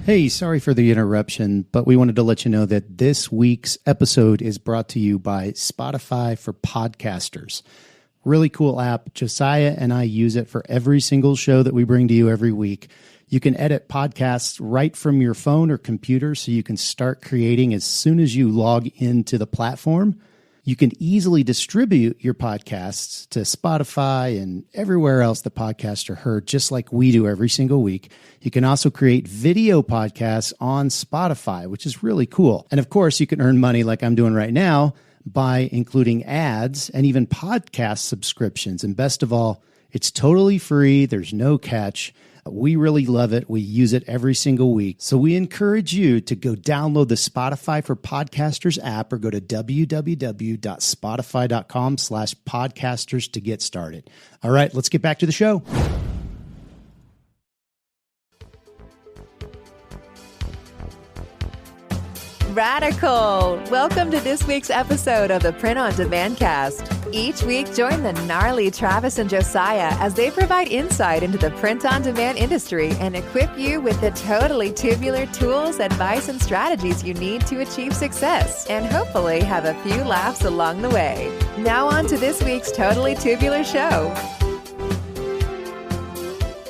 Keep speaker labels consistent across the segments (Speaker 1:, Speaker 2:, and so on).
Speaker 1: Hey, sorry for the interruption, but we wanted to let you know that this week's episode is brought to you by Spotify for Podcasters. Really cool app. Josiah and I use it for every single show that we bring to you every week. You can edit podcasts right from your phone or computer, so you can start creating as soon as you log into the platform. You can easily distribute your podcasts to Spotify and everywhere else the podcasts are heard, just like we do every single week. You can also create video podcasts on Spotify, which is really cool. And of course, you can earn money like I'm doing right now by including ads and even podcast subscriptions. And best of all, it's totally free. There's no catch. We really love it. We use it every single week. So we encourage you to go download the Spotify for Podcasters app or go to www.spotify.com/podcasters to get started. All right, let's get back to the show.
Speaker 2: Radical! Welcome to this week's episode of the Print on Demand Cast. Each week, join the gnarly Travis and Josiah as they provide insight into the print on demand industry and equip you with the totally tubular tools, advice, and strategies you need to achieve success and hopefully have a few laughs along the way. Now on to this week's Totally Tubular Show.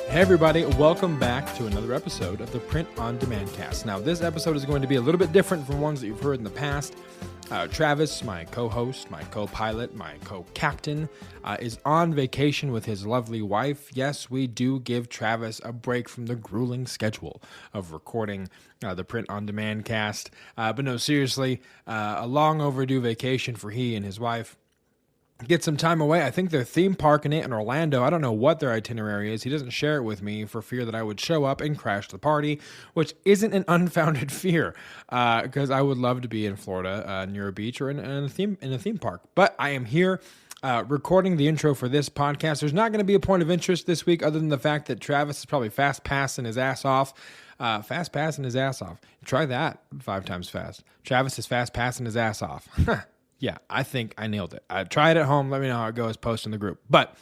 Speaker 3: Hey everybody, welcome back to another episode of the Print on Demand Cast. Now this episode is going to be a little bit different from ones that you've heard in the past. Travis, my co-host, my co-pilot, my co-captain, is on vacation with his lovely wife. Yes, we do give Travis a break from the grueling schedule of recording the Print on Demand Cast. But no, seriously, a long overdue vacation for he and his wife. Get some time away. I think their theme park in Orlando, I don't know what their itinerary is. He doesn't share it with me for fear that I would show up and crash the party, which isn't an unfounded fear, because I would love to be in Florida near a beach or in a theme park. But I am here recording the intro for this podcast. There's not going to be a point of interest this week other than the fact that Travis is probably fast passing his ass off. Fast passing his ass off. Try that 5 times fast. Travis is fast passing his ass off. Yeah, I think I nailed it. Try it at home. Let me know how it goes. Post in the group. But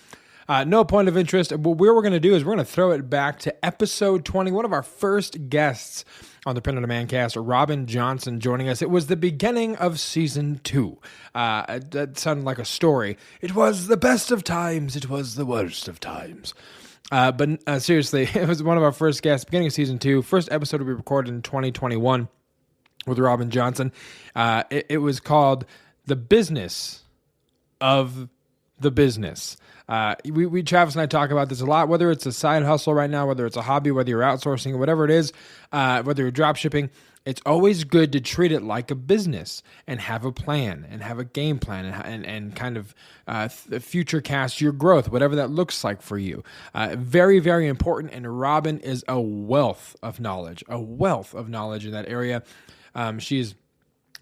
Speaker 3: no point of interest. What we're going to do is we're going to throw it back to episode 20. One of our first guests on the Print on Demand Cast, Robyn Johnson, joining us. It was the beginning of season 2. That sounded like a story. It was the best of times. It was the worst of times. But seriously, it was one of our first guests, beginning of season 2. First episode we recorded in 2021 with Robyn Johnson. It was called The Business of the Business. We Travis and I talk about this a lot, whether it's a side hustle right now, whether it's a hobby, whether you're outsourcing, whatever it is, whether you're drop shipping, it's always good to treat it like a business and have a plan and have a game plan and kind of future cast your growth, whatever that looks like for you. Very, very important. And Robyn is a wealth of knowledge in that area. She's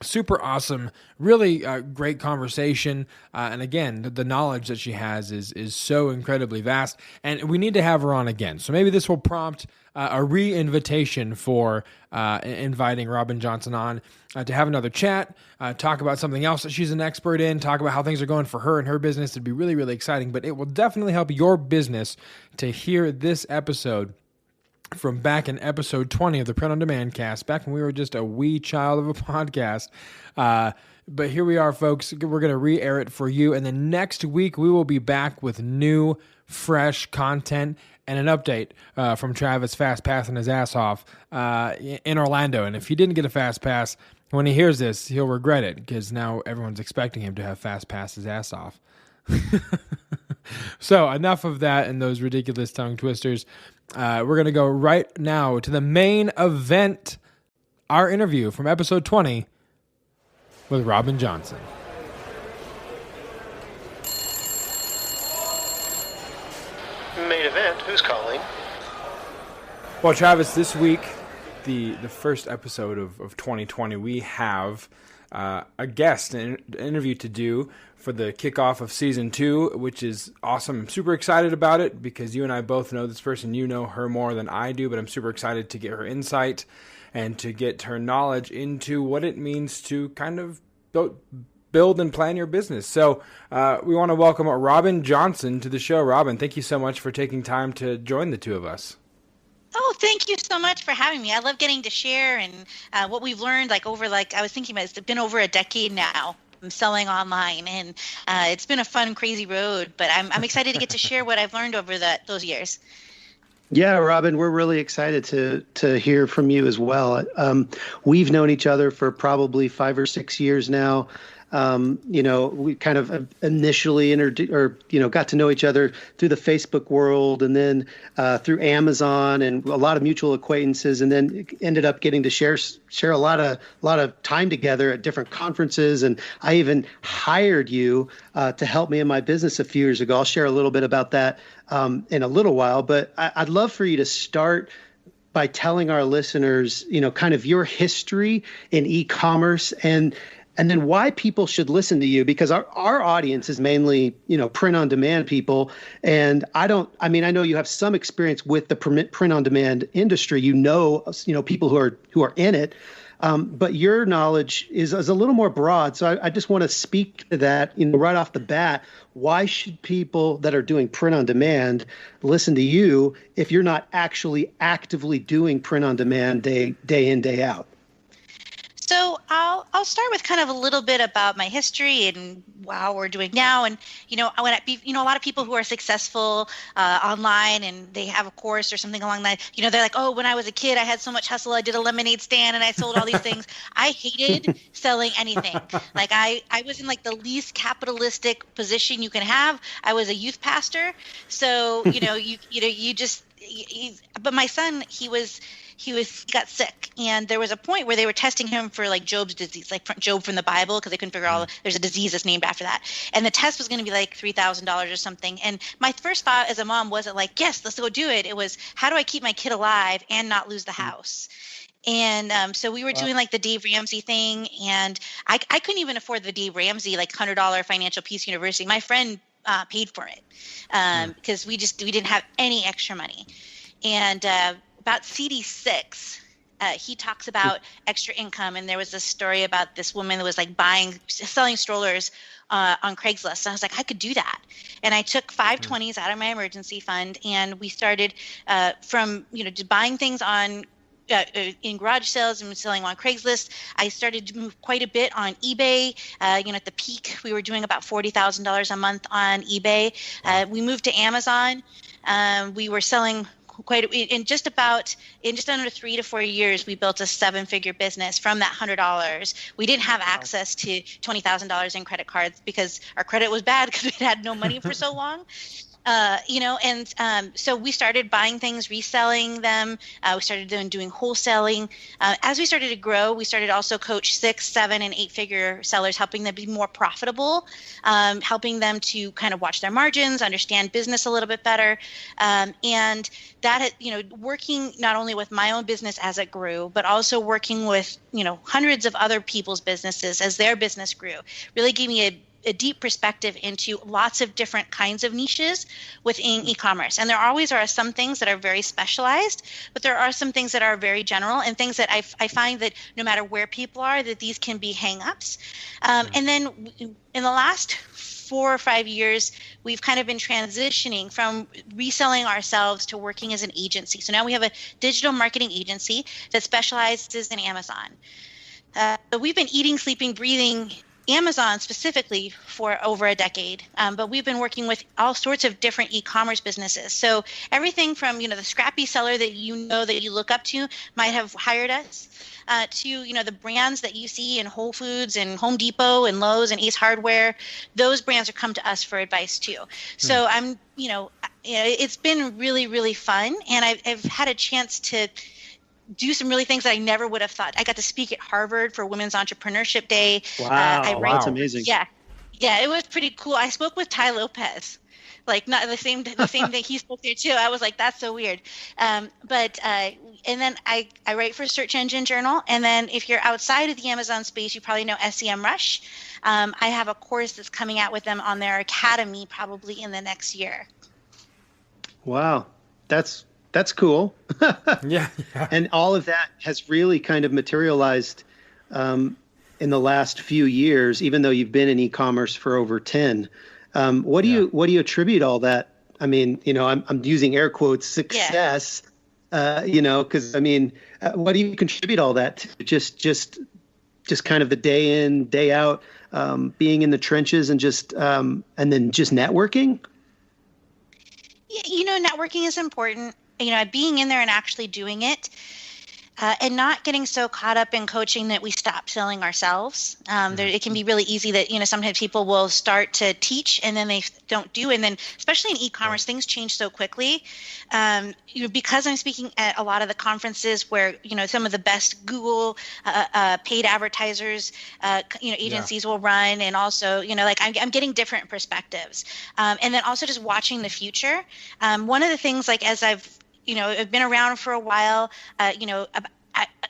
Speaker 3: super awesome, really great conversation, and again, the knowledge that she has is so incredibly vast, and we need to have her on again. So maybe this will prompt a re-invitation for inviting Robyn Johnson on to have another chat, talk about something else that she's an expert in, talk about how things are going for her and her business. It'd be really, really exciting, but it will definitely help your business to hear this episode from back in episode 20 of the Print on Demand Cast, back when we were just a wee child of a podcast. But here we are, folks. We're going to re-air it for you. And then next week, we will be back with new, fresh content and an update from Travis fast passing his ass off in Orlando. And if he didn't get a fast pass, when he hears this, he'll regret it because now everyone's expecting him to have fast passed his ass off. So enough of that and those ridiculous tongue twisters. We're going to go right now to the main event, our interview from episode 20 with Robyn Johnson.
Speaker 4: Main event, who's calling?
Speaker 3: Well, Travis, this week, the first episode of 2020, we have a guest, an interview to do for the kickoff of season 2, which is awesome. I'm super excited about it because you and I both know this person. You know her more than I do, but I'm super excited to get her insight and to get her knowledge into what it means to kind of build and plan your business. So we want to welcome Robyn Johnson to the show. Robyn, thank you so much for taking time to join the two of us.
Speaker 5: Oh, thank you so much for having me. I love getting to share and what we've learned. I was thinking about it's been over a decade now. I'm selling online, and it's been a fun, crazy road. But I'm excited to get to share what I've learned over those years.
Speaker 1: Yeah, Robyn, we're really excited to hear from you as well. We've known each other for probably 5 or 6 years now. We kind of initially got to know each other through the Facebook world, and then through Amazon, and a lot of mutual acquaintances, and then ended up getting to share a lot of time together at different conferences. And I even hired you to help me in my business a few years ago. I'll share a little bit about that in a little while, but I'd love for you to start by telling our listeners, kind of your history in e-commerce and then why people should listen to you, because our audience is mainly, print on demand people. And I know you have some experience with the print on demand industry, people who are in it. But your knowledge is a little more broad. So I just want to speak to that, right off the bat. Why should people that are doing print on demand listen to you if you're not actually actively doing print on demand day in, day out?
Speaker 5: So I'll start with kind of a little bit about my history and what we're doing now. And, a lot of people who are successful online and they have a course or something along that, they're like, oh, when I was a kid, I had so much hustle. I did a lemonade stand and I sold all these things. I hated selling anything. Like I was in like the least capitalistic position you can have. I was a youth pastor. So, but my son, he got sick, and there was a point where they were testing him for like Job's disease, like Job from the Bible, because they couldn't figure out there's a disease that's named after that. And the test was going to be like $3,000 or something. And my first thought as a mom wasn't like, yes, let's go do it. It was, how do I keep my kid alive and not lose the house? And so we were doing like the Dave Ramsey thing, and I couldn't even afford the Dave Ramsey like $100 Financial Peace University. My friend paid for it because we didn't have any extra money. And about CD6, he talks about extra income, and there was this story about this woman that was like selling strollers on Craigslist. And I was like, I could do that. And I took 520s out of my emergency fund, and we started from just buying things on in garage sales and selling on Craigslist. I started to move quite a bit on eBay. At the peak, we were doing about $40,000 a month on eBay. We moved to Amazon. We were selling in just under 3 to 4 years, we built a 7-figure business from that $100. We didn't have access to $20,000 in credit cards because our credit was bad because we had no money for so long. So we started buying things, reselling them. We started doing wholesaling. As we started to grow, we started also coach 6, 7, and 8-figure sellers, helping them be more profitable, helping them to kind of watch their margins, understand business a little bit better. And that, working not only with my own business as it grew, but also working with, hundreds of other people's businesses as their business grew, really gave me a deep perspective into lots of different kinds of niches within e-commerce. And there always are some things that are very specialized, but there are some things that are very general and things that I find that no matter where people are, that these can be hang-ups. And then in the last 4 or 5 years, we've kind of been transitioning from reselling ourselves to working as an agency. So now we have a digital marketing agency that specializes in Amazon. So we've been eating, sleeping, breathing Amazon specifically for over a decade, but we've been working with all sorts of different e-commerce businesses. So everything from, the scrappy seller that that you look up to might have hired us, to, the brands that you see in Whole Foods and Home Depot and Lowe's and Ace Hardware. Those brands have come to us for advice too. So I'm, it's been really, really fun. And I've had a chance to do some really things that I never would have thought. I got to speak at Harvard for Women's Entrepreneurship Day.
Speaker 1: Wow, that's amazing.
Speaker 5: Yeah, it was pretty cool. I spoke with Ty Lopez, like not the same day he spoke there too. I was like, that's so weird. And then I write for Search Engine Journal. And then if you're outside of the Amazon space, you probably know SEMrush. I have a course that's coming out with them on their academy probably in the next year.
Speaker 1: Wow, that's cool.
Speaker 3: Yeah.
Speaker 1: And all of that has really kind of materialized in the last few years, even though you've been in e-commerce for over 10. What do you attribute all that? I mean, I'm using air quotes, success
Speaker 6: Because I mean, what do you contribute all that to? Just kind of the day in, day out, being in the trenches and and then just networking?
Speaker 5: Networking is important. Being in there and actually doing it. And not getting so caught up in coaching that we stop selling ourselves. It can be really easy that, sometimes people will start to teach and then they don't do. And then especially in e-commerce, things change so quickly. Because I'm speaking at a lot of the conferences where, some of the best Google paid advertisers, agencies will run. And also, I'm getting different perspectives. And then also just watching the future. One of the things, as I've been around for a while,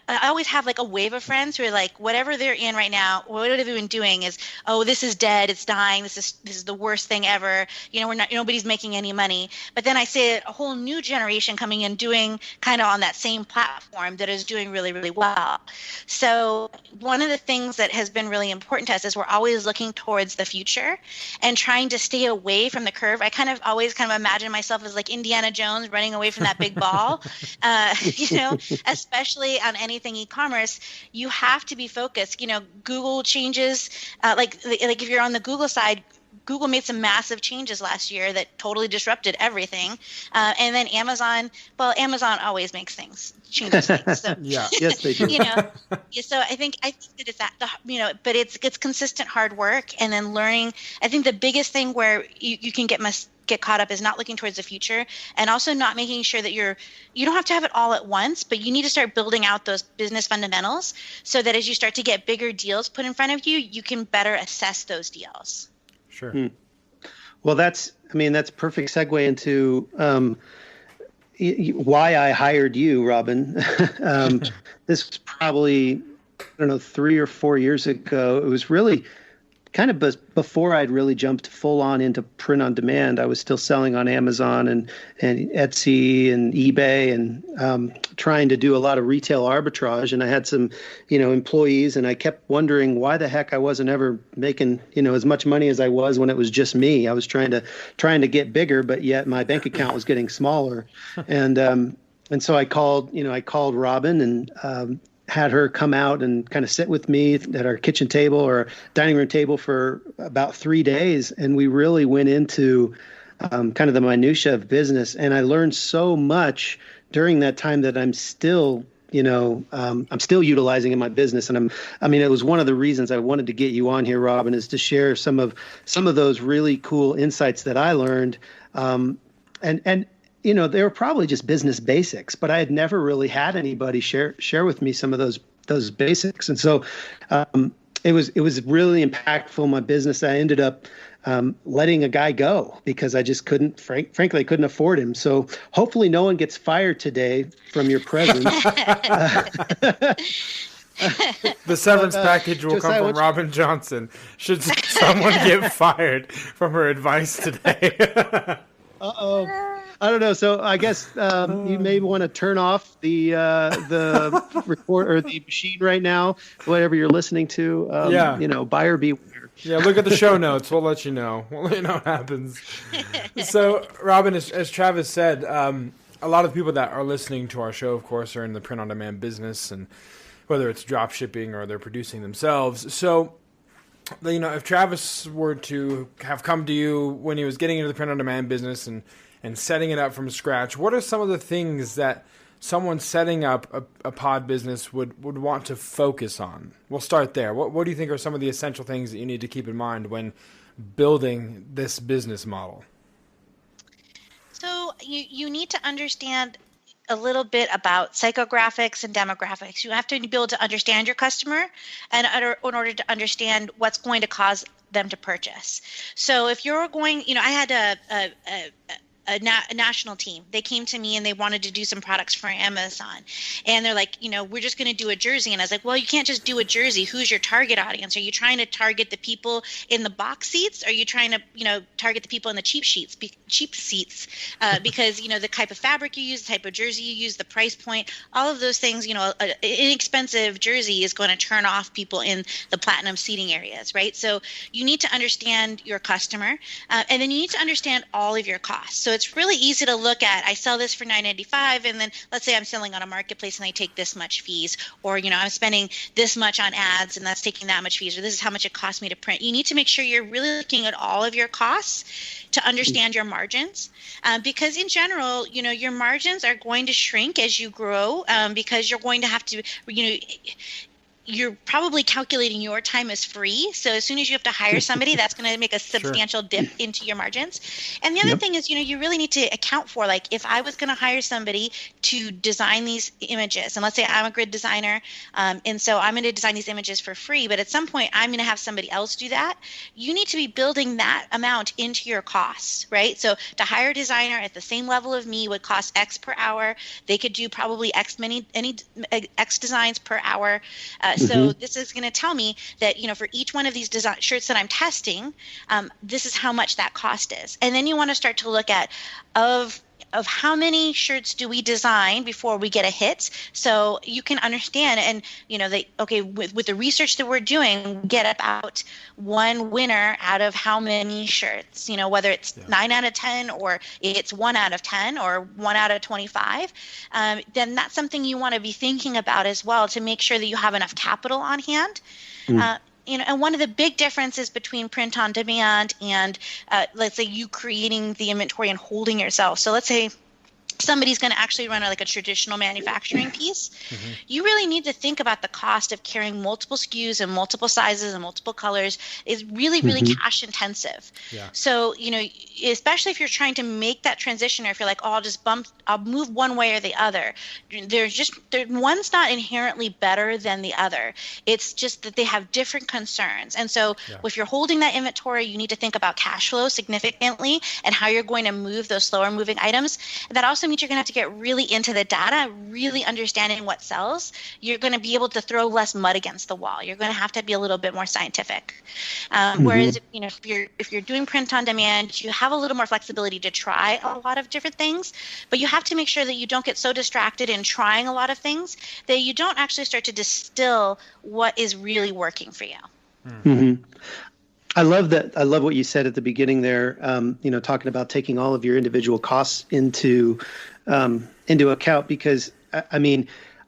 Speaker 5: I always have a wave of friends who are like, whatever they're in right now, what they've been doing is, oh, this is dead, it's dying, this is the worst thing ever. Nobody's making any money. But then I see a whole new generation coming in doing kind of on that same platform that is doing really, really well. So one of the things that has been really important to us is we're always looking towards the future and trying to stay away from the curve. I always imagine myself as like Indiana Jones running away from that big ball, especially on anything e-commerce. You have to be focused. Google changes, like if you're on the Google side, Google made some massive changes last year that totally disrupted everything. And then Amazon always makes changes things. So,
Speaker 6: yeah, yes, they do.
Speaker 5: So I think that it's that, but it's consistent hard work and then learning. I think the biggest thing where you can get caught up is not looking towards the future and also not making sure that you don't have to have it all at once, but you need to start building out those business fundamentals so that as you start to get bigger deals put in front of you, you can better assess those deals.
Speaker 3: Sure.
Speaker 6: Well, that's perfect segue into why I hired you, Robyn. This was probably, 3 or 4 years ago. It was really kind of before I'd really jumped full on into print on demand. I was still selling on Amazon and Etsy and eBay and trying to do a lot of retail arbitrage. And I had some, employees, and I kept wondering why the heck I wasn't ever making, as much money as I was when it was just me. I was trying to get bigger, but yet my bank account was getting smaller. And so I called Robyn and had her come out and kind of sit with me at our kitchen table or dining room table for about 3 days. And we really went into kind of the minutia of business. And I learned so much during that time that I'm still, I'm still utilizing in my business. And it was one of the reasons I wanted to get you on here, Robyn, is to share some of those really cool insights that I learned. They were probably just business basics, but I had never really had anybody share with me some of those basics. And so it was really impactful in my business. I ended up letting a guy go because I just frankly, I couldn't afford him. So hopefully no one gets fired today from your presence.
Speaker 3: The severance package will come from Robyn Johnson. Should someone get fired from her advice today?
Speaker 6: Uh-oh. I don't know. So I guess you may want to turn off the record or the machine right now, whatever you're listening to. Buyer beware.
Speaker 3: Yeah, look at the show notes. We'll let you know. We'll let you know what happens. So, Robyn, as Travis said, a lot of people that are listening to our show, of course, are in the print-on-demand business, and whether it's drop shipping or they're producing themselves. So, if Travis were to have come to you when he was getting into the print-on-demand business and setting it up from scratch, what are some of the things that someone setting up a pod business would want to focus on? We'll start there. What do you think are some of the essential things that you need to keep in mind when building this business model?
Speaker 5: So you need to understand a little bit about psychographics and demographics. You have to be able to understand your customer and in order to understand what's going to cause them to purchase. So if you're going, I had a national team. They came to me and they wanted to do some products for Amazon. And they're like, we're just going to do a jersey. And I was like, well, you can't just do a jersey. Who's your target audience? Are you trying to target the people in the box seats? Are you trying to, target the people in the cheap seats? Because, the type of fabric you use, the type of jersey you use, the price point, all of those things, an inexpensive jersey is going to turn off people in the platinum seating areas, right? So you need to understand your customer, and then you need to understand all of your costs. So it's really easy to look at, I sell this for $9.95, and then let's say I'm selling on a marketplace and I take this much fees, or, I'm spending this much on ads and that's taking that much fees, or this is how much it costs me to print. You need to make sure you're really looking at all of your costs to understand your margins, because in general, your margins are going to shrink as you grow, because you're going to have to, you're probably calculating your time as free. So as soon as you have to hire somebody, that's going to make a substantial dip into your margins. And the other thing is, you really need to account for, like, if I was going to hire somebody to design these images, and let's say I'm a grid designer, and so I'm going to design these images for free, but at some point I'm going to have somebody else do that. You need to be building that amount into your costs, right? So to hire a designer at the same level of me would cost X per hour. They could do probably X designs per hour. So this is going to tell me that, for each one of these shirts that I'm testing, this is how much that cost is. And then you want to start to look at of how many shirts do we design before we get a hit, so you can understand. And with the research that we're doing, we get about one winner out of how many shirts, whether it's 9 out of 10 or it's 1 out of 10 or 1 out of 25, then that's something you want to be thinking about as well, to make sure that you have enough capital on hand. And one of the big differences between print on demand and let's say you creating the inventory and holding yourself. So let's say somebody's going to actually run a traditional manufacturing piece. You really need to think about the cost of carrying multiple SKUs and multiple sizes and multiple colors is really, really cash intensive. So, especially if you're trying to make that transition, or if you're like, oh, I'll move one way or the other. One's not inherently better than the other. It's just that they have different concerns. And so if you're holding that inventory, you need to think about cash flow significantly and how you're going to move those slower moving items. And that also means you're going to have to get really into the data, really understanding what sells. You're going to be able to throw less mud against the wall. You're going to have to be a little bit more scientific. Whereas, if you're doing print on demand, you have a little more flexibility to try a lot of different things, but you have to make sure that you don't get so distracted in trying a lot of things that you don't actually start to distill what is really working for you.
Speaker 6: I love that. I love what you said at the beginning there, talking about taking all of your individual costs into account, because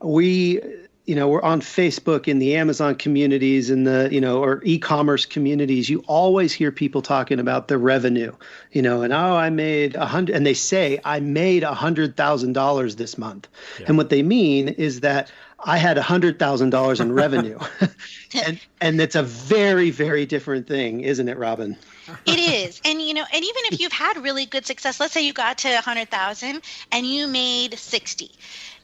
Speaker 6: we're on Facebook, in the Amazon communities, and or e-commerce communities. You always hear people talking about the revenue, and I made $100, and they say I made $100,000 this month. And what they mean is that I had $100,000 in revenue. and it's a very, very different thing, isn't it, Robyn?
Speaker 5: It is. And, and even if you've had really good success, let's say you got to 100,000 and you made 60.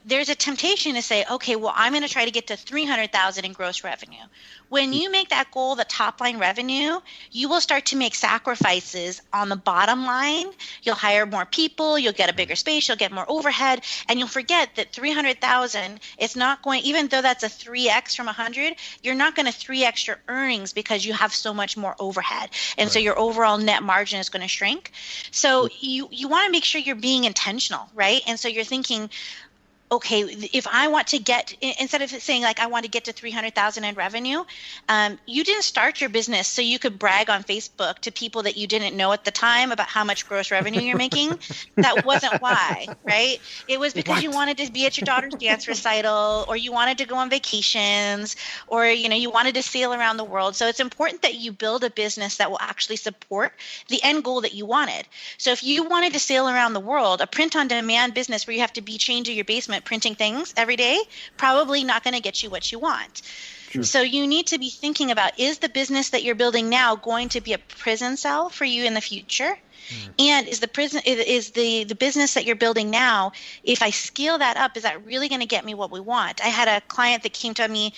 Speaker 5: There's a temptation to say, okay, well, I'm going to try to get to 300,000 in gross revenue. When you make that goal, the top line revenue, you will start to make sacrifices on the bottom line. You'll hire more people, you'll get a bigger space, you'll get more overhead, and you'll forget that 300,000 is not going, even though that's a 3x from 100, you're not going to 3x your earnings because you have so much more overhead. And so your overall net margin is going to shrink. So you want to make sure you're being intentional, right? And so you're thinking, okay, if I want to get, instead of saying like I want to get to 300,000 in revenue, you didn't start your business so you could brag on Facebook to people that you didn't know at the time about how much gross revenue you're making. That wasn't why, right? It was because you wanted to be at your daughter's dance recital, or you wanted to go on vacations, or you wanted to sail around the world. So it's important that you build a business that will actually support the end goal that you wanted. So if you wanted to sail around the world, a print-on-demand business where you have to be chained to your basement printing things every day, probably not going to get you what you want. So you need to be thinking about, is the business that you're building now going to be a prison cell for you in the future? And is the business that you're building now, if I scale that up, is that really going to get me what we want? I had a client that came to me,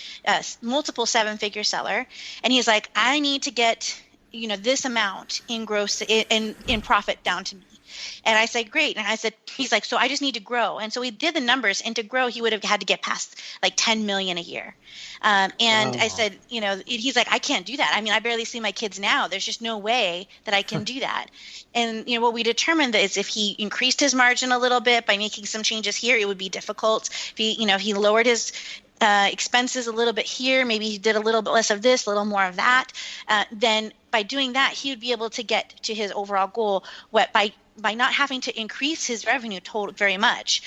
Speaker 5: multiple 7-figure seller, and he's like, I need to get this amount in gross in profit down to me. And I said, great. And I said, he's like, so I just need to grow. And so we did the numbers, and to grow, he would have had to get past like 10 million a year. I said, he's like, I can't do that. I mean, I barely see my kids now. There's just no way that I can do that. And, what we determined is if he increased his margin a little bit by making some changes here, it would be difficult. If he lowered his expenses a little bit here, maybe he did a little bit less of this, a little more of that, then by doing that, he would be able to get to his overall goal by not having to increase his revenue very much.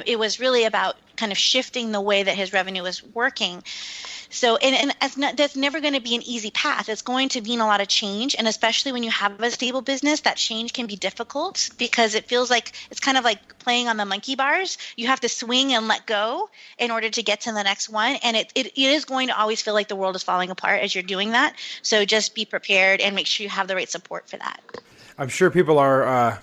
Speaker 5: It was really about kind of shifting the way that his revenue was working. So, and that's never going to be an easy path. It's going to mean a lot of change. And especially when you have a stable business, that change can be difficult because it feels like it's kind of like playing on the monkey bars. You have to swing and let go in order to get to the next one. And it is going to always feel like the world is falling apart as you're doing that. So just be prepared and make sure you have the right support for that.
Speaker 3: I'm sure people are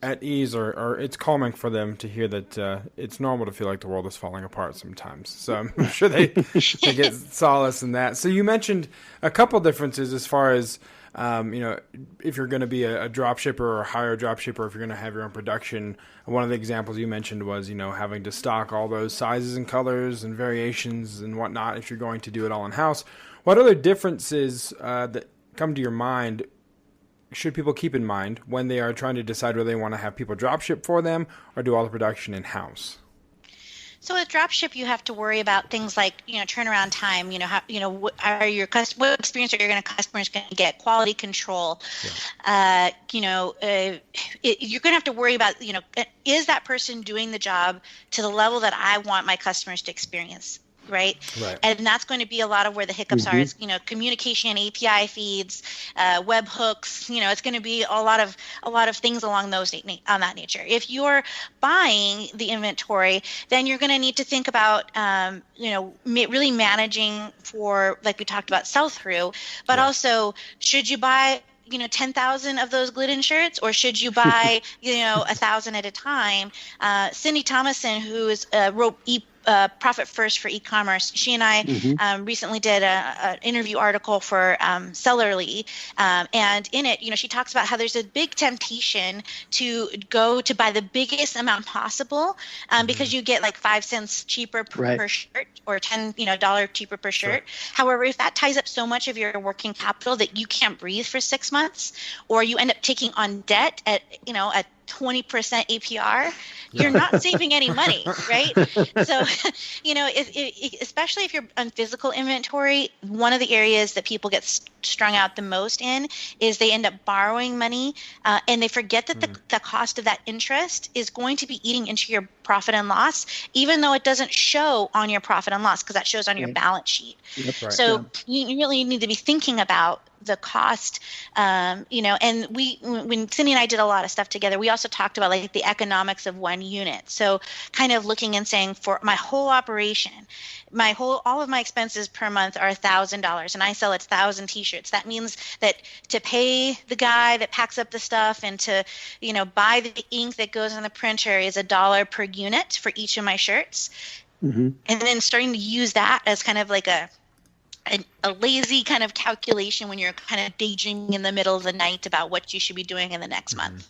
Speaker 3: at ease, or it's calming for them to hear that it's normal to feel like the world is falling apart sometimes. So I'm sure they get solace in that. So you mentioned a couple differences as far as if you're going to be a drop shipper or hire a drop shipper, if you're going to have your own production. One of the examples you mentioned was having to stock all those sizes and colors and variations and whatnot if you're going to do it all in house. What other differences that come to your mind should people keep in mind when they are trying to decide whether they want to have people drop ship for them or do all the production in house?
Speaker 5: So with dropship, you have to worry about things like, turnaround time. What experience are your customers going to get? Quality control. Yeah. You're going to have to worry about, is that person doing the job to the level that I want my customers to experience? Right. And that's going to be a lot of where the hiccups are. It's, communication, API feeds, web hooks. It's going to be a lot of things along on that nature. If you're buying the inventory, then you're going to need to think about, really managing for, like we talked about, sell through, but also should you buy 10,000 of those Glidden shirts, or should you buy, 1,000 at a time? Cindy Thomason, who wrote Profit First for e-commerce. She and I recently did an interview article for Sellerly, and in it, she talks about how there's a big temptation to go to buy the biggest amount possible because you get like 5 cents cheaper per shirt, or $10 cheaper per shirt. Sure. However, if that ties up so much of your working capital that you can't breathe for 6 months, or you end up taking on debt at 20% APR, you're not saving any money, right? So, especially if you're on physical inventory, one of the areas that people get strung out the most in is they end up borrowing money, and they forget that the cost of that interest is going to be eating into your profit and loss, even though it doesn't show on your profit and loss because that shows on your balance sheet. Yep, right. So you really need to be thinking about the cost, and when Cindy and I did a lot of stuff together, we also talked about like the economics of one unit. So kind of looking and saying, for my whole operation, all of my expenses per month are $1,000, and I sell 1,000 t-shirts. That means that to pay the guy that packs up the stuff and to, buy the ink that goes on the printer is $1 per unit for each of my shirts. And then starting to use that as kind of like a lazy kind of calculation when you're kind of daydreaming in the middle of the night about what you should be doing in the next month.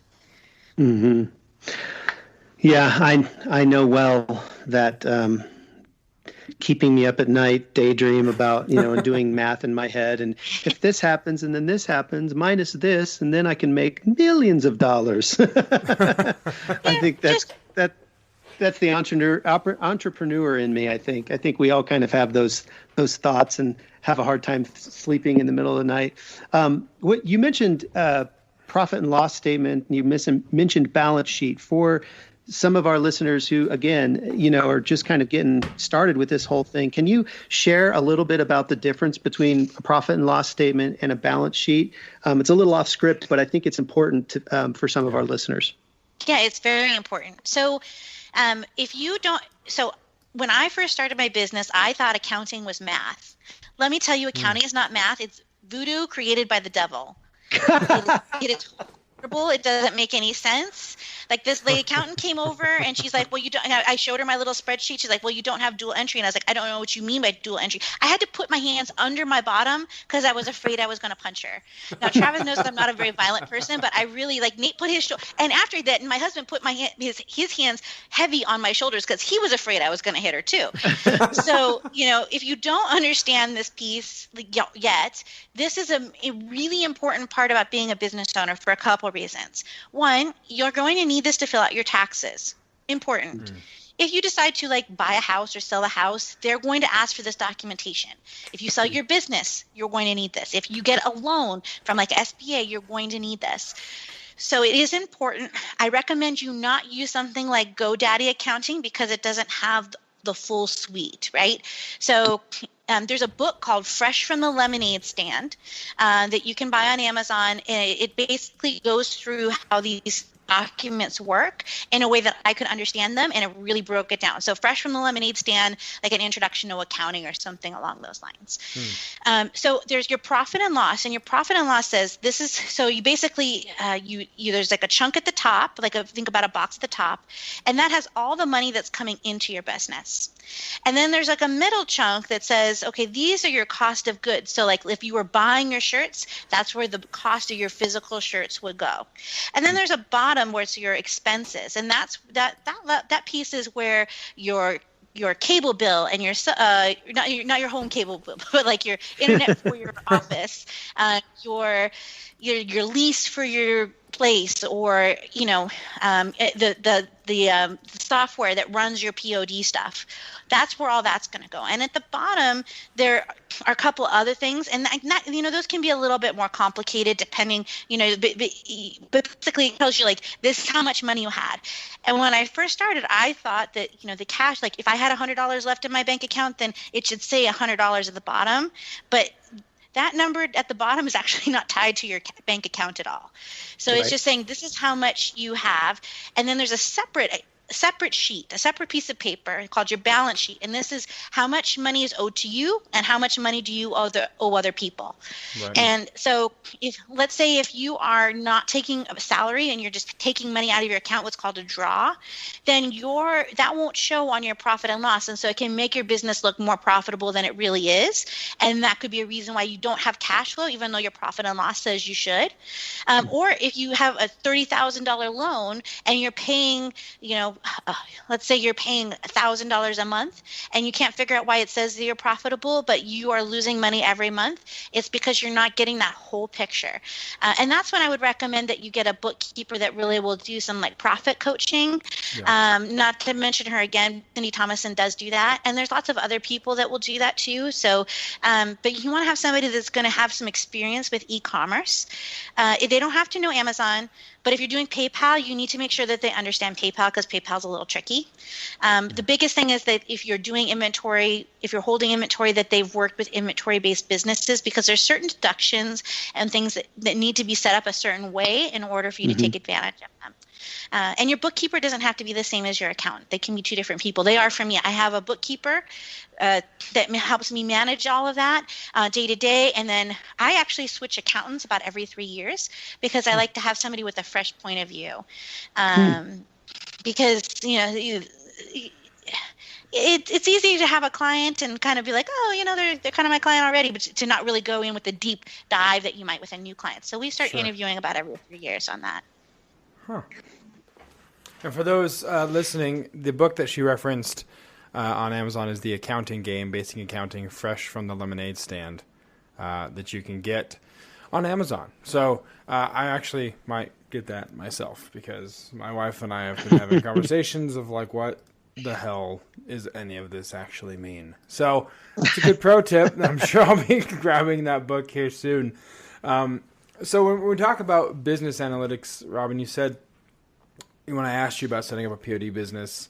Speaker 6: Yeah, I know well that keeping me up at night, daydream about, and doing math in my head. And if this happens and then this happens, minus this, and then I can make millions of dollars. I think that's the entrepreneur in me. I think we all kind of have those thoughts and have a hard time sleeping in the middle of the night. What you mentioned, profit and loss statement. You mentioned balance sheet for some of our listeners who, again, are just kind of getting started with this whole thing. Can you share a little bit about the difference between a profit and loss statement and a balance sheet? It's a little off script, but I think it's important for some of our listeners.
Speaker 5: Yeah, it's very important. So when I first started my business, I thought accounting was math. Let me tell you, accounting is not math. It's voodoo created by the devil. It is horrible. It doesn't make any sense. Like the accountant came over and she's like, well, you don't. I showed her my little spreadsheet. She's like, well, you don't have dual entry. And I was like, I don't know what you mean by dual entry. I had to put my hands under my bottom because I was afraid I was going to punch her. Now, Travis knows that I'm not a very violent person, but I really Nate put his shoulder. And after that, my husband put his hands heavy on my shoulders because he was afraid I was going to hit her too. So, if you don't understand this piece yet, this is a really important part about being a business owner for a couple of reasons. One, you're going to need this to fill out your taxes. Important. If you decide to buy a house or sell a house, they're going to ask for this documentation. If you sell your business, you're going to need this. If you get a loan from SBA, you're going to need this. So it is important. I recommend you not use something like GoDaddy accounting because it doesn't have the full suite, right? So there's a book called Fresh from the Lemonade Stand that you can buy on Amazon. It basically goes through how these documents work in a way that I could understand them, and it really broke it down. So Fresh from the Lemonade Stand, like an introduction to accounting or something along those lines. So there's your profit and loss, and your profit and loss says this is, so you basically, you there's like a chunk at the top, think about a box at the top, and that has all the money that's coming into your business. And then there's like a middle chunk that says, okay, these are your cost of goods. So like if you were buying your shirts, that's where the cost of your physical shirts would go. And then there's a bottom where it's your expenses, and that piece is where your cable bill and your not your home cable bill, but like your internet for your office, your lease for your place, or the software that runs your POD stuff. That's where all that's going to go. And at the bottom, there are a couple other things, and those can be a little bit more complicated depending, but basically it tells you like this is how much money you had. And when I first started, I thought that, the cash, like if I had $100 left in my bank account, then it should say $100 at the bottom. But that number at the bottom is actually not tied to your bank account at all. So It's just saying this is how much you have. And then there's a separate sheet, a separate piece of paper called your balance sheet. And this is how much money is owed to you and how much money do you owe other people. Right. And so let's say if you are not taking a salary and you're just taking money out of your account, what's called a draw, then that won't show on your profit and loss. And so it can make your business look more profitable than it really is. And that could be a reason why you don't have cash flow, even though your profit and loss says you should. Or if you have a $30,000 loan and you're paying, let's say you're paying $1,000 a month and you can't figure out why it says that you're profitable, but you are losing money every month. It's because you're not getting that whole picture. And that's when I would recommend that you get a bookkeeper that really will do some like profit coaching. Yeah. Not to mention her again, Cindy Thomason does do that. And there's lots of other people that will do that too. So, but you want to have somebody that's going to have some experience with e-commerce. They don't have to know Amazon, but if you're doing PayPal, you need to make sure that they understand PayPal because PayPal's a little tricky. The biggest thing is that if you're doing inventory, if you're holding inventory, that they've worked with inventory-based businesses because there's certain deductions and things that need to be set up a certain way in order for you to take advantage of them. And your bookkeeper doesn't have to be the same as your accountant. They can be two different people. They are for me. I have a bookkeeper that helps me manage all of that day to day. And then I actually switch accountants about every 3 years because I like to have somebody with a fresh point of view. Because, it's easy to have a client and kind of be like, oh, they're kind of my client already, but to not really go in with the deep dive that you might with a new client. So we start interviewing about every 3 years on that.
Speaker 3: Huh. And for those listening, the book that she referenced on Amazon is The Accounting Game, Basic Accounting, Fresh from the Lemonade Stand, that you can get on Amazon. So I actually might get that myself because my wife and I have been having conversations of like, what the hell is any of this actually mean? So it's a good pro tip. I'm sure I'll be grabbing that book here soon. So when we talk about business analytics, Robyn, you said when I asked you about setting up a POD business,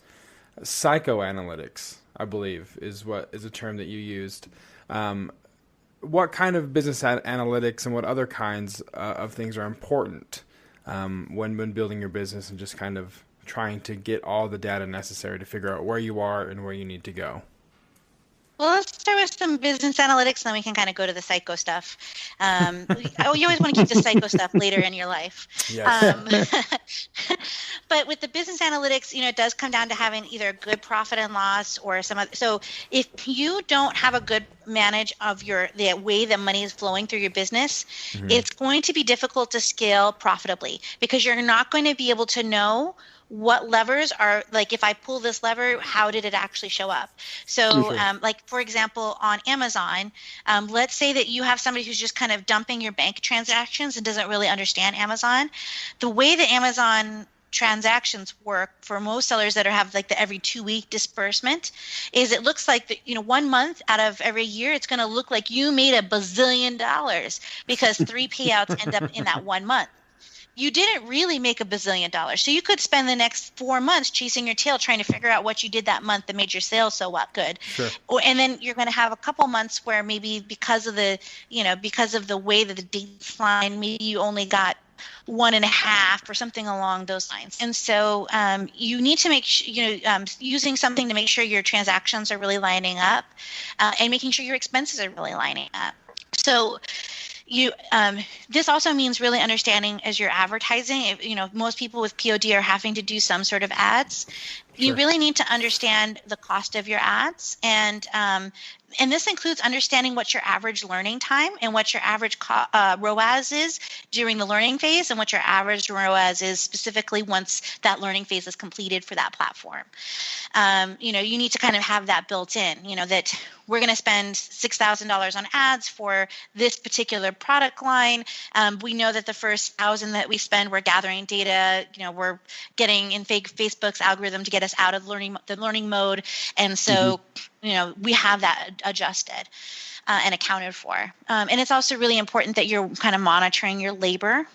Speaker 3: psychoanalytics, I believe, is a term that you used. What kind of business analytics and what other kinds of things are important when building your business and just kind of trying to get all the data necessary to figure out where you are and where you need to go?
Speaker 5: Well, let's start with some business analytics, and then we can kind of go to the psycho stuff. You always want to keep the psycho stuff later in your life. Yes. But with the business analytics, it does come down to having either a good profit and loss or some other. So if you don't have a good manage of the way that money is flowing through your business, it's going to be difficult to scale profitably because you're not going to be able to know what levers are, like if I pull this lever, how did it actually show up? So like, for example, on Amazon, let's say that you have somebody who's just kind of dumping your bank transactions and doesn't really understand Amazon. The way that Amazon transactions work for most sellers that have like the every 2-week disbursement is it looks like 1 month out of every year, it's going to look like you made $1 bazillion because 3 payouts end up in that 1 month. you didn't really make $1 bazillion. So you could spend the next 4 months chasing your tail, trying to figure out what you did that month that made your sales so good.
Speaker 3: Sure.
Speaker 5: And then you're going to have a couple months where maybe because of the way that the dates line, maybe you only got 1.5 or something along those lines. And so you need to make using something to make sure your transactions are really lining up, and making sure your expenses are really lining up. So this also means really understanding as you're advertising. Most people with POD are having to do some sort of ads.
Speaker 3: Sure.
Speaker 5: You really need to understand the cost of your ads, and this includes understanding what your average learning time and what your average ROAS is during the learning phase, and what your average ROAS is specifically once that learning phase is completed for that platform. You need to kind of have that built in, that we're going to spend $6,000 on ads for this particular product line. We know that the first 1,000 that we spend, we're gathering data, we're getting in Facebook's algorithm to get us out of the learning mode. And so, we have that adjusted and accounted for. And it's also really important that you're kind of monitoring your labor.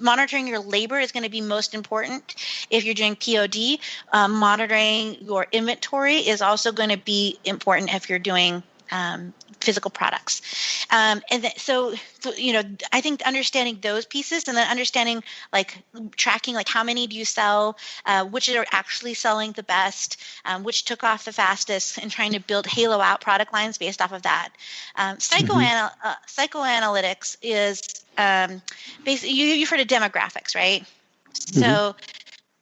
Speaker 5: Monitoring your labor is going to be most important if you're doing POD. Monitoring your inventory is also going to be important if you're doing physical products. So I think understanding those pieces, and then understanding tracking, how many do you sell, which are actually selling the best, which took off the fastest, and trying to build halo out product lines based off of that. Psychoanalytics is basically, you've heard of demographics, right? So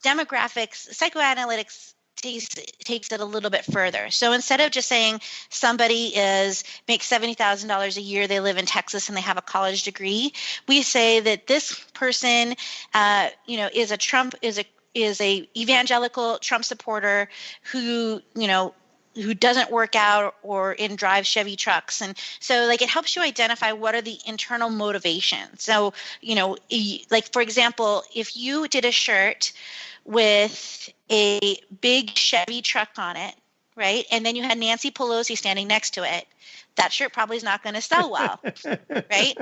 Speaker 5: psychoanalytics takes it a little bit further. So instead of just saying somebody makes $70,000 a year, they live in Texas, and they have a college degree, we say that this person, is a evangelical Trump supporter who doesn't work out or drives Chevy trucks. And so it helps you identify what are the internal motivations. So, for example, if you did a shirt with a big Chevy truck on it, right? And then you had Nancy Pelosi standing next to it, that shirt probably is not going to sell well, right?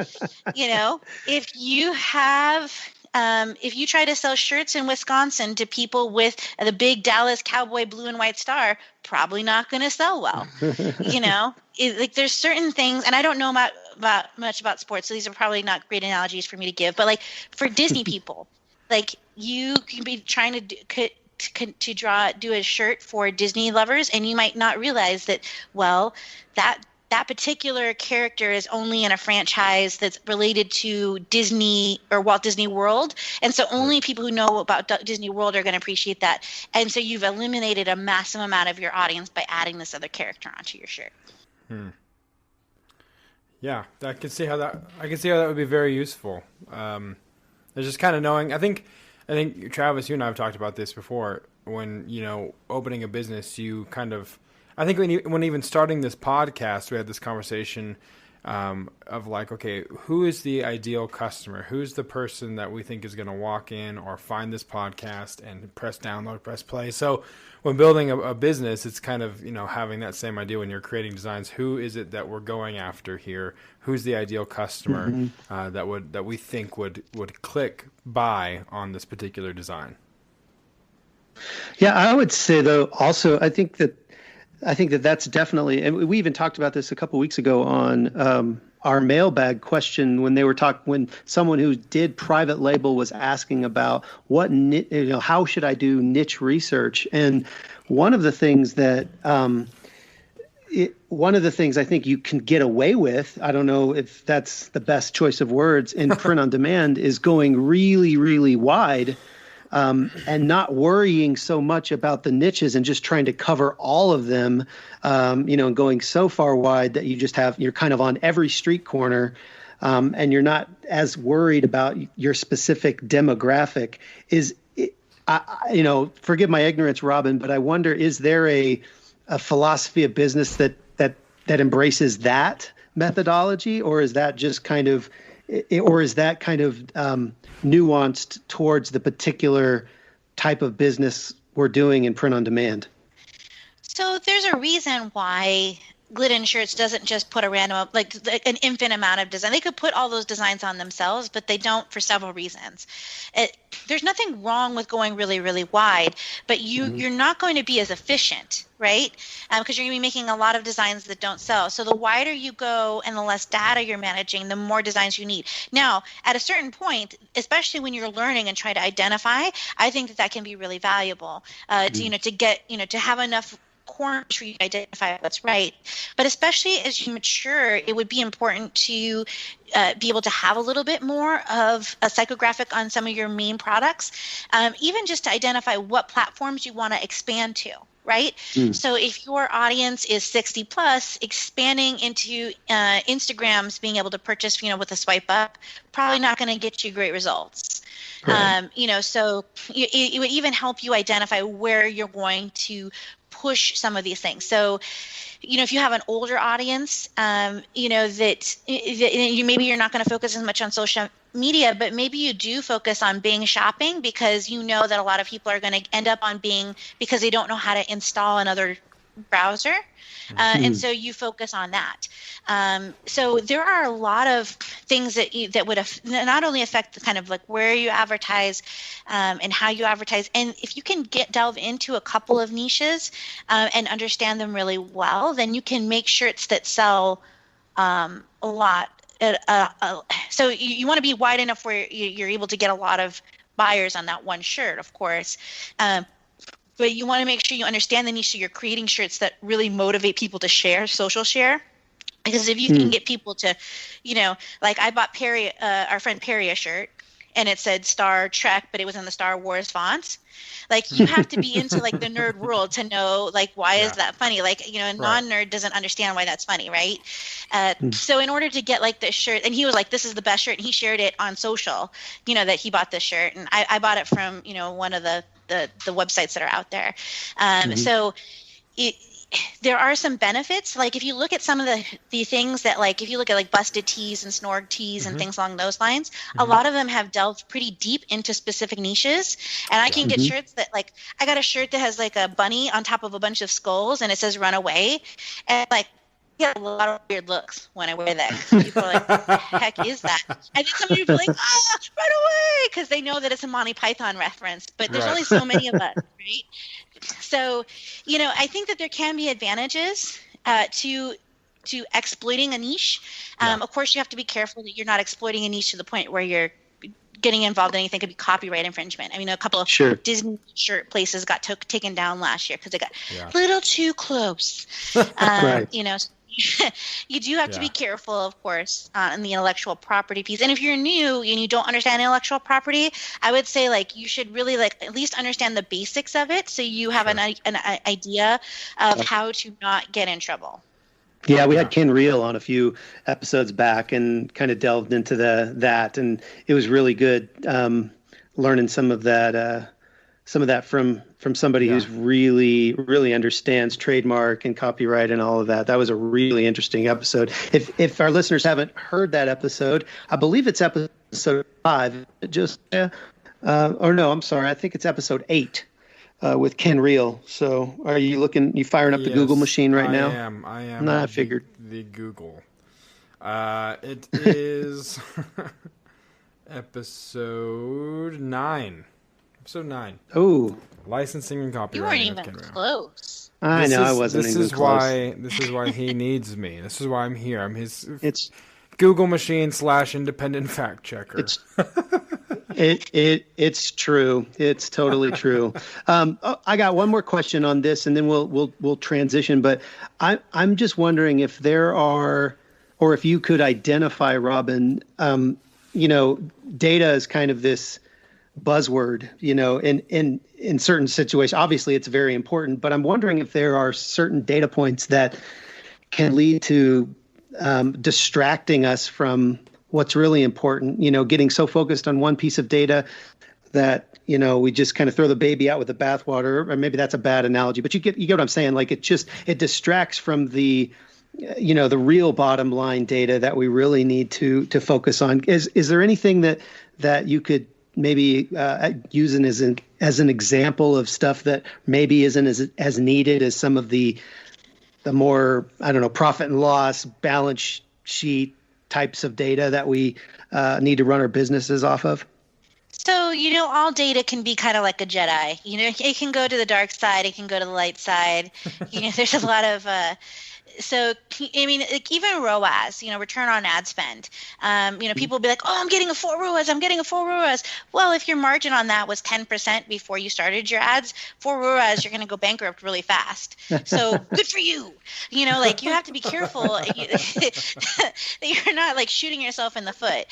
Speaker 5: If you have, if you try to sell shirts in Wisconsin to people with the big Dallas Cowboy blue and white star, probably not going to sell well. There's certain things, and I don't know much about sports, so these are probably not great analogies for me to give, but for Disney people, you can be trying to do a shirt for Disney lovers, and you might not realize that, that particular character is only in a franchise that's related to Disney or Walt Disney World. And so only people who know about Disney World are going to appreciate that. And so you've eliminated a massive amount of your audience by adding this other character onto your shirt.
Speaker 3: Yeah, I can see how that would be very useful. It's just kind of knowing, I think Travis, you and I have talked about this before. When, opening a business, you kind of, I think when even starting this podcast, we had this conversation of okay, who is the ideal customer? Who's the person that we think is going to walk in or find this podcast and press download, press play? So when building a business, it's kind of, having that same idea when you're creating designs. Who is it that we're going after here? Who's the ideal customer that we think would click buy on this particular design?
Speaker 6: Yeah, I would say though, also, I think that that's definitely, and we even talked about this a couple weeks ago on our mailbag question when someone who did private label was asking about how should I do niche research, and one of the things I think you can get away with, I don't know if that's the best choice of words in print on demand, is going really, really wide. And not worrying so much about the niches and just trying to cover all of them, and going so far wide that you're kind of on every street corner, and you're not as worried about your specific demographic. Forgive my ignorance, Robyn, but I wonder, is there a philosophy of business that embraces that methodology, or is that just kind of nuanced towards the particular type of business we're doing in print on demand?
Speaker 5: So there's a reason why Glidden Shirts doesn't just put a random, like an infinite amount of design. They could put all those designs on themselves, but they don't for several reasons. There's nothing wrong with going really, really wide, but you're not going to be as efficient, right? Because you're going to be making a lot of designs that don't sell. So the wider you go and the less data you're managing, the more designs you need. Now, at a certain point, especially when you're learning and trying to identify, I think that can be really valuable to have enough corners for you to identify what's right. But especially as you mature, it would be important to be able to have a little bit more of a psychographic on some of your main products, even just to identify what platforms you want to expand to. Right? So if your audience is 60 plus, expanding into Instagram's being able to purchase, with a swipe up, probably not going to get you great results. Right. So it would even help you identify where you're going to push some of these things. So, if you have an older audience, that maybe you're not going to focus as much on social media, but maybe you do focus on Bing shopping because you know that a lot of people are going to end up on Bing because they don't know how to install another browser. And so you focus on that. So there are a lot of things that would not only affect the kind of like where you advertise and how you advertise. And if you can delve into a couple of niches and understand them really well, then you can make shirts that sell a lot. So you want to be wide enough where you're able to get a lot of buyers on that one shirt, of course. But you want to make sure you understand the niche so you're creating shirts that really motivate people to share, social share. Because if you can get people to, like I bought Perry, our friend Perry, a shirt, and it said Star Trek, but it was in the Star Wars font. Like you have to be into like the nerd world to know like why is that funny? Like a non-nerd doesn't understand why that's funny, right? So in order to get like this shirt, and he was like, "This is the best shirt," and he shared it on social, that he bought this shirt, and I bought it from one of the websites that are out there. So there are some benefits. Like if you look at some of the things that like, if you look at like busted tees and snorg tees and things along those lines, a lot of them have delved pretty deep into specific niches. And I can get shirts that like, I got a shirt that has like a bunny on top of a bunch of skulls and it says run away. And like, I get a lot of weird looks when I wear that. People are like, what the heck is that? And then some people are like, run away, because they know that it's a Monty Python reference. But there's only so many of us, right? So, I think that there can be advantages to exploiting a niche. Of course, you have to be careful that you're not exploiting a niche to the point where you're getting involved in anything that could be copyright infringement. I mean, a couple of Disney shirt places got taken down last year because they got a little too close. Right. You do have to be careful, of course, in the intellectual property piece. And if you're new and you don't understand intellectual property, I would say like you should really like at least understand the basics of it so you have an idea of how to not get in trouble.
Speaker 6: Yeah, we had Ken Reel on a few episodes back and kind of delved into that, and it was really good learning some of that from somebody who's really, really understands trademark and copyright and all of that. That was a really interesting episode. If our listeners haven't heard that episode, I believe it's episode 5. Josiah, or no, I'm sorry, I think it's episode 8 with Ken Reel. So, are you firing up the Google machine right now?
Speaker 3: I am.
Speaker 6: No, I figured
Speaker 3: the Google. It is episode 9. Episode 9.
Speaker 6: Oh.
Speaker 3: Licensing and copyright.
Speaker 5: You weren't even close.
Speaker 6: I know, I wasn't even close.
Speaker 3: This is why he needs me. This is why I'm here. I'm his Google machine / independent fact checker.
Speaker 6: It's true. It's totally true. I got one more question on this, and then we'll transition. But I'm just wondering if there are, or if you could identify, Robyn. Data is kind of this buzzword, in certain situations. Obviously, it's very important, but I'm wondering if there are certain data points that can lead to distracting us from what's really important, getting so focused on one piece of data that, we just kind of throw the baby out with the bathwater, or maybe that's a bad analogy, but you get what I'm saying? Like it distracts from the real bottom line data that we really need to focus on. Is there anything that you could maybe using as an example of stuff that maybe isn't as needed as some of the more, I don't know, profit and loss, balance sheet types of data that we need to run our businesses off of?
Speaker 5: So, all data can be kind of like a Jedi. It can go to the dark side, it can go to the light side. There's a lot of so, I mean, like even ROAS, return on ad spend. People will be like, oh, I'm getting a 4 ROAS. Well, if your margin on that was 10% before you started your ads, 4 ROAS, you're going to go bankrupt really fast. So good for you. You have to be careful that you're not like shooting yourself in the foot.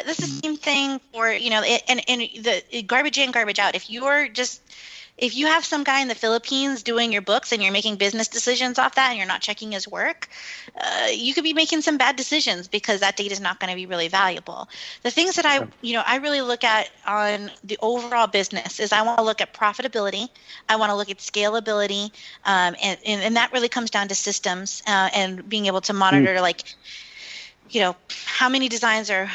Speaker 5: This is the same thing for, and the garbage in, garbage out. If you have some guy in the Philippines doing your books and you're making business decisions off that and you're not checking his work, you could be making some bad decisions because that data is not going to be really valuable. The things that I really look at on the overall business is I want to look at profitability. I want to look at scalability. And that really comes down to systems and being able to monitor how many designs are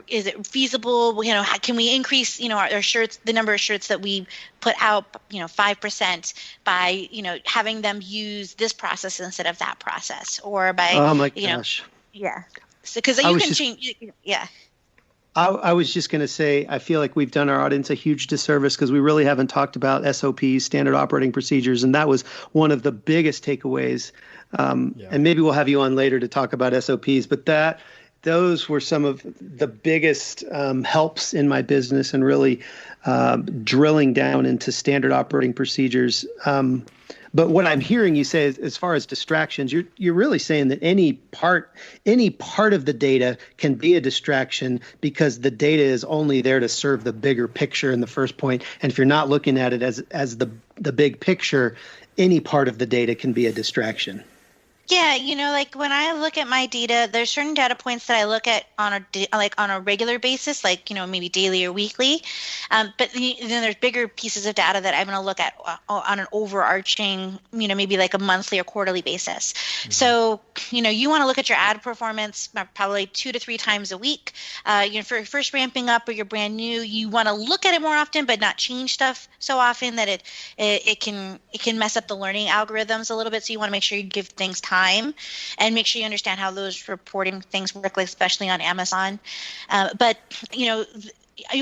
Speaker 5: is it feasible? Can we increase, our shirts, the number of shirts that we put out, 5% by, having them use this process instead of that process, or by,
Speaker 6: oh my gosh.
Speaker 5: Yeah. So, because you can change. Yeah.
Speaker 6: I was just going to say, I feel like we've done our audience a huge disservice because we really haven't talked about SOPs, standard operating procedures, and that was one of the biggest takeaways. And maybe we'll have you on later to talk about SOPs, but those were some of the biggest helps in my business and really drilling down into standard operating procedures. But what I'm hearing you say is, as far as distractions, you're really saying that any part of the data can be a distraction because the data is only there to serve the bigger picture in the first point. And if you're not looking at it as the big picture, any part of the data can be a distraction.
Speaker 5: Yeah, like when I look at my data, there's certain data points that I look at on a regular basis, like, maybe daily or weekly. But then there's bigger pieces of data that I'm going to look at on an overarching, maybe like a monthly or quarterly basis. Mm-hmm. So, you want to look at your ad performance probably 2 to 3 times a week. For first ramping up or you're brand new, you want to look at it more often, but not change stuff so often that it can mess up the learning algorithms a little bit. So you want to make sure you give things time and make sure you understand how those reporting things work, like especially on Amazon. But you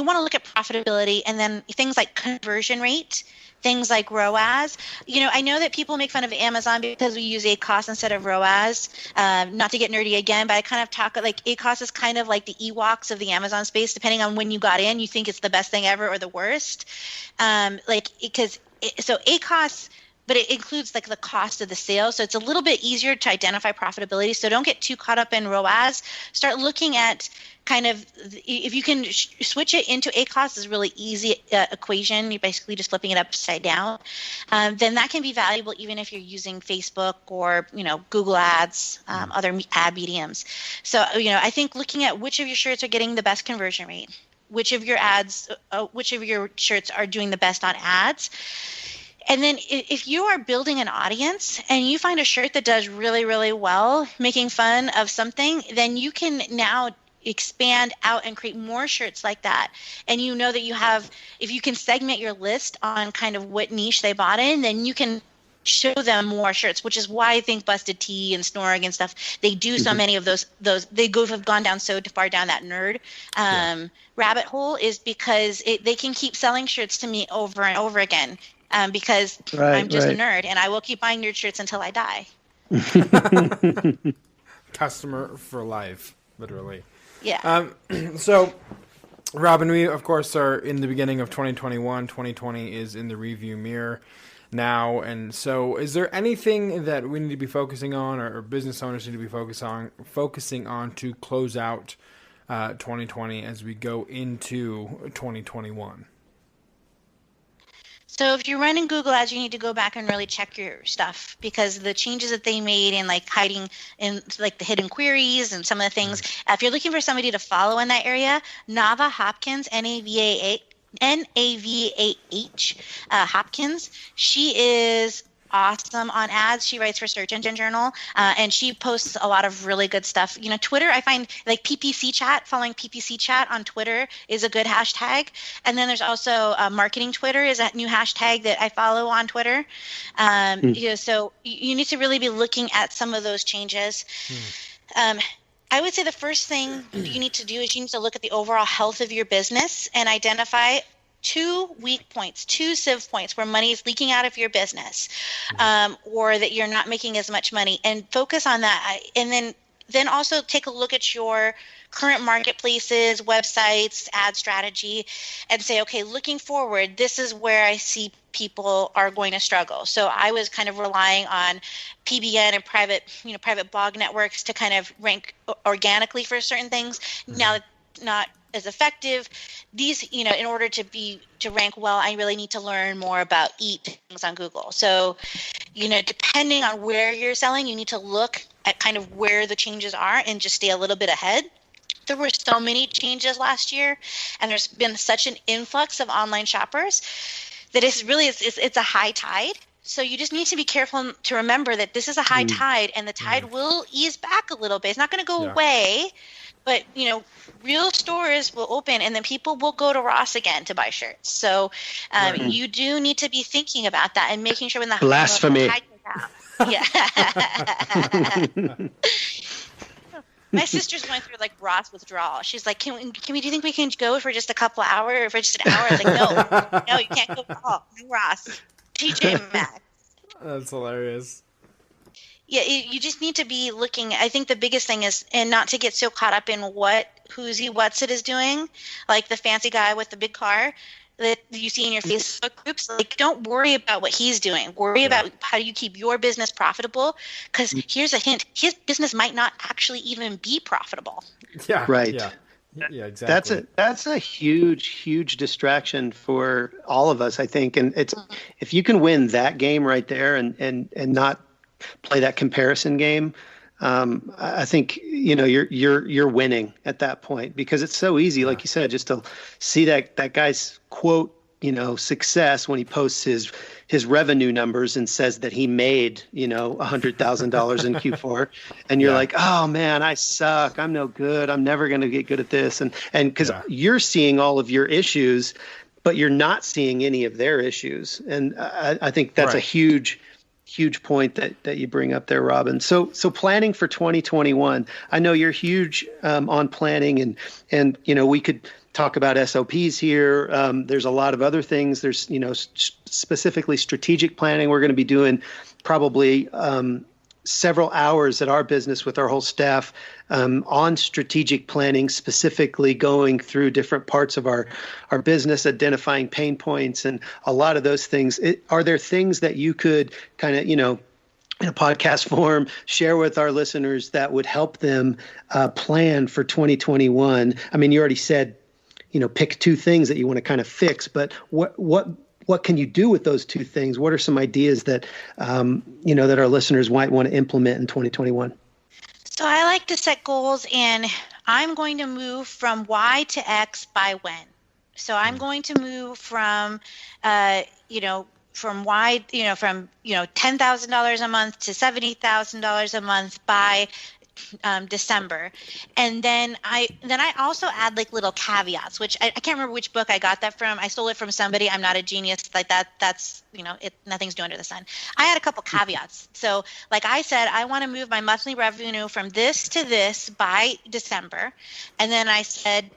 Speaker 5: want to look at profitability and then things like conversion rate, things like ROAS. I know that people make fun of Amazon because we use ACOS instead of ROAS. Not to get nerdy again, but I kind of talk like ACOS is kind of like the Ewoks of the Amazon space. Depending on when you got in, you think it's the best thing ever or the worst. So ACOS, but it includes like the cost of the sale. So it's a little bit easier to identify profitability. So don't get too caught up in ROAS. Start looking at kind of, if you can switch it into ACOS, is a really easy equation. You're basically just flipping it upside down. Then that can be valuable even if you're using Facebook or, Google Ads, other ad mediums. So, I think looking at which of your shirts are getting the best conversion rate, which of your shirts are doing the best on ads. And then if you are building an audience and you find a shirt that does really, really well, making fun of something, then you can now expand out and create more shirts like that. And you know that if you can segment your list on kind of what niche they bought in, then you can show them more shirts, which is why I think Busted Tea and Snorig and stuff, they do so many of those they have gone down so far down that nerd rabbit hole, is because they can keep selling shirts to me over and over again. Because I'm just a nerd and I will keep buying nerd shirts until I die.
Speaker 3: Customer for life, literally.
Speaker 5: Yeah.
Speaker 3: So, Robyn, we, of course, are in the beginning of 2021. 2020 is in the review mirror now. And so is there anything that we need to be focusing on or business owners need to be focusing on to close out 2020 as we go into 2021?
Speaker 5: So if you're running Google Ads, you need to go back and really check your stuff, because the changes that they made in like hiding in like the hidden queries and some of the things, if you're looking for somebody to follow in that area, Nava Hopkins, Navah Hopkins, she is awesome on ads. She writes for Search Engine Journal, and she posts a lot of really good stuff. Twitter, I find like PPC chat, following PPC chat on Twitter is a good hashtag. And then there's also marketing Twitter is that new hashtag that I follow on Twitter. So you need to really be looking at some of those changes. I would say the first thing you need to do is you need to look at the overall health of your business and identify 2 weak points, 2 sieve points where money is leaking out of your business, or that you're not making as much money, and focus on that. And then also take a look at your current marketplaces, websites, ad strategy, and say, okay, looking forward, this is where I see people are going to struggle. So I was kind of relying on PBN and private blog networks to kind of rank organically for certain things. Now, not as effective. These, in order to rank well, I really need to learn more about eat things on Google. So, depending on where you're selling, you need to look at kind of where the changes are and just stay a little bit ahead. There were so many changes last year, and there's been such an influx of online shoppers that it's a high tide. So you just need to be careful to remember that this is a high tide, and the tide will ease back a little bit. It's not going to go away. But, real stores will open, and then people will go to Ross again to buy shirts. So you do need to be thinking about that and making sure when the
Speaker 6: blasphemy.
Speaker 5: Yeah. My sister's going through like Ross withdrawal. She's like, do you think we can go for just a couple hours or for just an hour? I was like, no, you can't go at all. No Ross. TJ Maxx.
Speaker 3: That's hilarious.
Speaker 5: Yeah, you just need to be looking. I think the biggest thing is, and not to get so caught up in what What's It is doing, like the fancy guy with the big car that you see in your Facebook groups. Like, don't worry about what he's doing. Worry about how you keep your business profitable. Because here's a hint: his business might not actually even be profitable.
Speaker 6: Yeah, right.
Speaker 3: Yeah, exactly.
Speaker 6: That's a huge distraction for all of us, I think. And it's if you can win that game right there and not play that comparison game, I think you're winning at that point, because it's so easy, like you said, just to see that guy's quote success when he posts his revenue numbers and says that he made $100,000 in Q4, and you're like, oh man, I suck, I'm no good, I'm never going to get good at this, and because you're seeing all of your issues, but you're not seeing any of their issues, and I think that's a huge point that you bring up there, Robyn. So planning for 2021. I know you're huge on planning, and we could talk about SOPs here. There's a lot of other things. There's specifically strategic planning. We're going to be doing probably several hours at our business with our whole staff on strategic planning, specifically going through different parts of our business, identifying pain points and a lot of those things. Are there things that you could kind of, in a podcast form, share with our listeners that would help them plan for 2021? I mean, you already said, pick 2 things that you want to kind of fix, but what can you do with those 2 things? What are some ideas that, that our listeners might want to implement in 2021?
Speaker 5: So I like to set goals, and I'm going to move from Y to X by when. So I'm going to move from, from Y, from $10,000 a month to $70,000 a month by December. And then I also add like little caveats, which I can't remember which book I got that from. I stole it from somebody. I'm not a genius like that. That's, nothing's new under the sun. I had a couple caveats. So like I said, I want to move my monthly revenue from this to this by December. And then I said,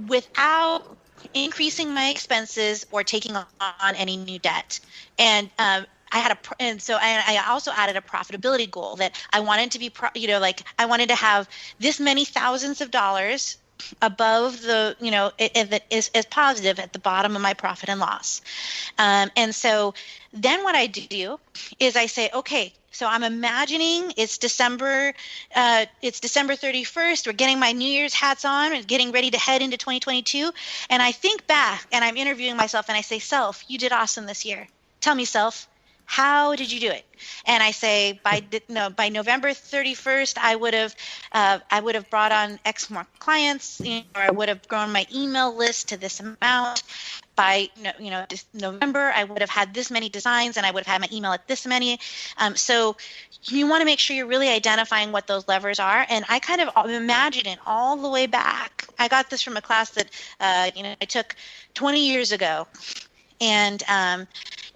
Speaker 5: without increasing my expenses or taking on any new debt. And I also added a profitability goal that I wanted to be, I wanted to have this many thousands of dollars above the, that is positive at the bottom of my profit and loss. And so then what I do is I say, okay, so I'm imagining it's December 31st. We're getting my New Year's hats on and getting ready to head into 2022. And I think back and I'm interviewing myself and I say, self, you did awesome this year. Tell me, self, How did you do it? And I say by November 31st, I would have brought on X more clients, or I would have grown my email list to this amount. By November, I would have had this many designs, and I would have had my email at this many. So you want to make sure you're really identifying what those levers are. And I kind of imagine it all the way back. I got this from a class that I took 20 years ago, and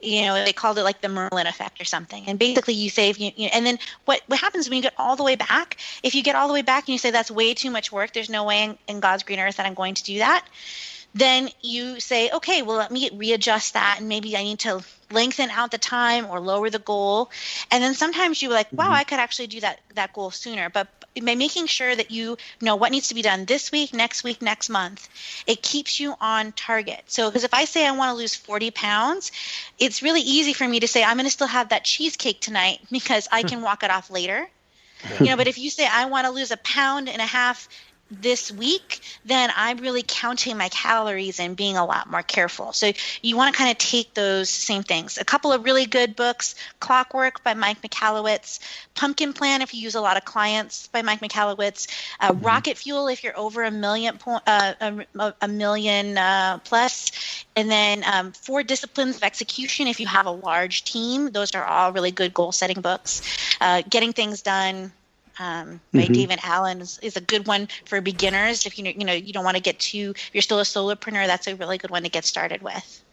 Speaker 5: they called it like the Merlin effect or something. And basically you save, and then what happens when you get all the way back, if you get all the way back and you say that's way too much work, there's no way in God's green earth that I'm going to do that. Then you say, okay, well, let me readjust that. And maybe I need to lengthen out the time or lower the goal. And then sometimes you're like, wow, I could actually do that goal sooner. But by making sure that you know what needs to be done this week, next month, it keeps you on target. So because if I say I want to lose 40 pounds, it's really easy for me to say I'm going to still have that cheesecake tonight because I can walk it off later. But if you say I want to lose 1.5 pounds this week, then I'm really counting my calories and being a lot more careful. So you want to kind of take those same things. A couple of really good books: Clockwork by Mike Michalowicz, Pumpkin Plan if you use a lot of clients by Mike Michalowicz, Rocket Fuel if you're over a million plus, and then 4 Disciplines of Execution if you have a large team. Those are all really good goal setting books. Getting Things Done by David Allen is a good one for beginners. If you don't want to get too, if you're still a solopreneur, that's a really good one to get started with.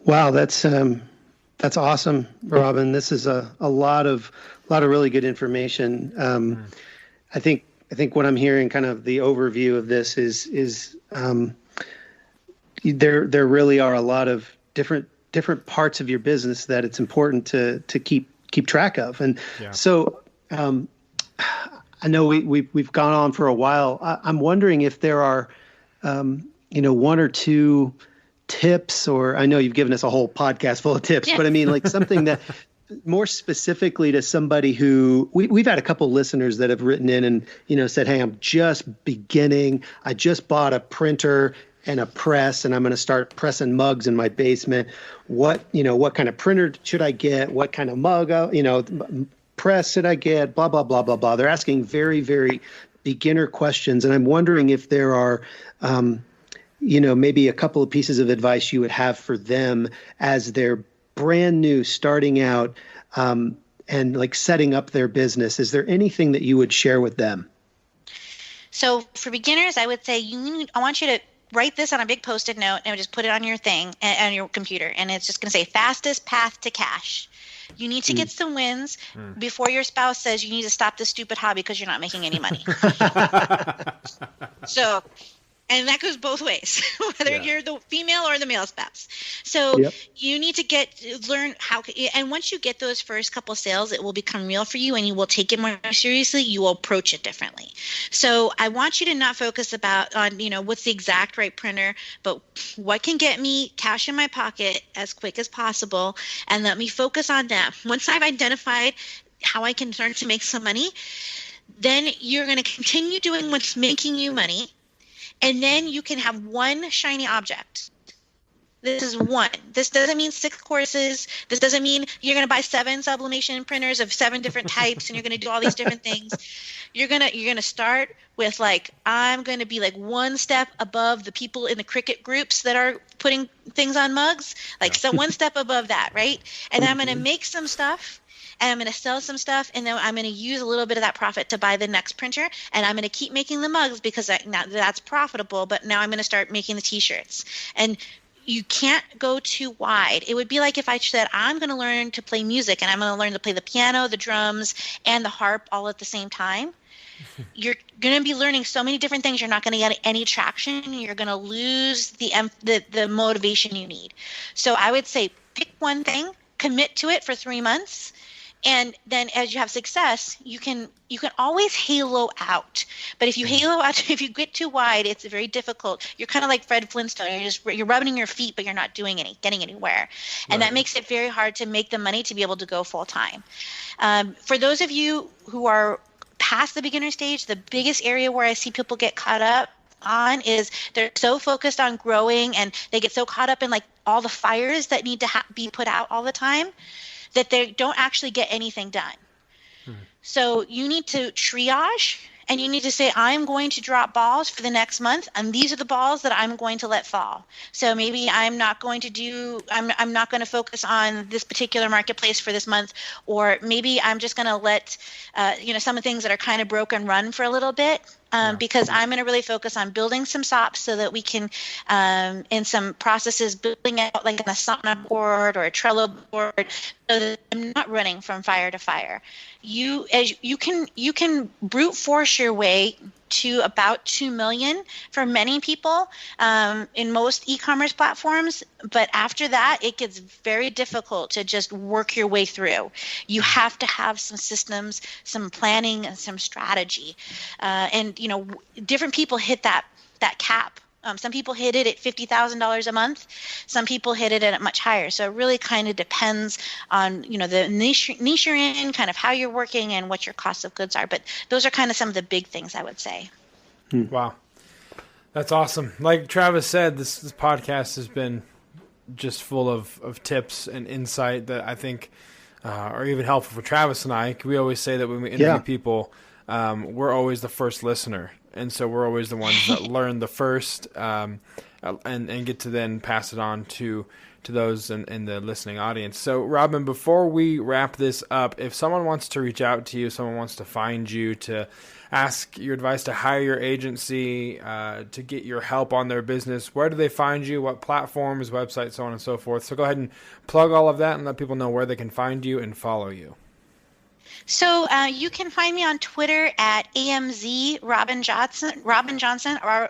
Speaker 6: Wow, that's awesome, Robyn. This is a lot of really good information. I think what I'm hearing, kind of the overview of this, is there really are a lot of different parts of your business that it's important to keep track of. And so I know we've gone on for a while. I'm wondering if there are, 1 or 2 tips, or I know you've given us a whole podcast full of tips, but I mean, like something that more specifically to somebody who we've had a couple of listeners that have written in and, said, hey, I'm just beginning. I just bought a printer and a press, and I'm going to start pressing mugs in my basement. What kind of printer should I get? What kind of mug, press should I get? Blah, blah, blah, blah, blah. They're asking very, very beginner questions. And I'm wondering if there are, maybe a couple of pieces of advice you would have for them as they're brand new, starting out, and like setting up their business. Is there anything that you would share with them?
Speaker 5: So for beginners, I would say I want you to write this on a big Post-it note and just put it on your thing, on your computer. And it's just going to say fastest path to cash. You need to get some wins before your spouse says you need to stop this stupid hobby because you're not making any money. So, and that goes both ways, whether you're the female or the male spouse. So you need to learn how, and once you get those first couple sales, it will become real for you and you will take it more seriously. You will approach it differently. So I want you to not focus on what's the exact right printer, but what can get me cash in my pocket as quick as possible, and let me focus on that. Once I've identified how I can start to make some money, then you're going to continue doing what's making you money. And then you can have one shiny object. This is one. This doesn't mean 6 courses. This doesn't mean you're going to buy 7 sublimation printers of 7 different types and you're going to do all these different things. You're going to start with I'm going to be one step above the people in the Cricut groups that are putting things on mugs. So one step above that, right? And then I'm going to make some stuff. And I'm going to sell some stuff, and then I'm going to use a little bit of that profit to buy the next printer, and I'm going to keep making the mugs because now that's profitable, but now I'm going to start making the T-shirts. And you can't go too wide. It would be like if I said, I'm going to learn to play music, and I'm going to learn to play the piano, the drums, and the harp all at the same time. You're going to be learning so many different things. You're not going to get any traction. You're going to lose the motivation you need. So I would say pick one thing, commit to it for 3 months. And then as you have success, you can always halo out. But if you halo out, if you get too wide, it's very difficult. You're kind of like Fred Flintstone. You're rubbing your feet, but you're not getting anywhere. And that makes it very hard to make the money to be able to go full time. For those of you who are past the beginner stage, the biggest area where I see people get caught up on is they're so focused on growing, and they get so caught up in like all the fires that need to be put out all the time that they don't actually get anything done. So you need to triage, and you need to say, I'm going to drop balls for the next month, and these are the balls that I'm going to let fall. So maybe I'm not going to focus on this particular marketplace for this month, or maybe I'm just going to let, some of the things that are kind of broken run for a little bit. Because I'm going to really focus on building some SOPs so that we can, in some processes, building out like an Asana board or a Trello board, so that I'm not running from fire to fire. You can brute force your way to about 2 million for many people in most e-commerce platforms. But after that, it gets very difficult to just work your way through. You have to have some systems, some planning, and some strategy. And different people hit that cap. Some people hit it at $50,000 a month. Some people hit it at much higher. So it really kind of depends on, the niche you're in, kind of how you're working, and what your cost of goods are. But those are kind of some of the big things, I would say.
Speaker 3: Wow. That's awesome. Like Travis said, this podcast has been just full of tips and insight that I think are even helpful for Travis and I. We always say that when we interview people, we're always the first listener. And so we're always the ones that learn the first and get to then pass it on to those in the listening audience. So, Robyn, before we wrap this up, if someone wants to reach out to you, someone wants to find you, to ask your advice, to hire your agency, to get your help on their business, where do they find you? What platforms, websites, so on and so forth? So go ahead and plug all of that and let people know where they can find you and follow you.
Speaker 5: So you can find me on Twitter at AMZ Robyn Johnson, or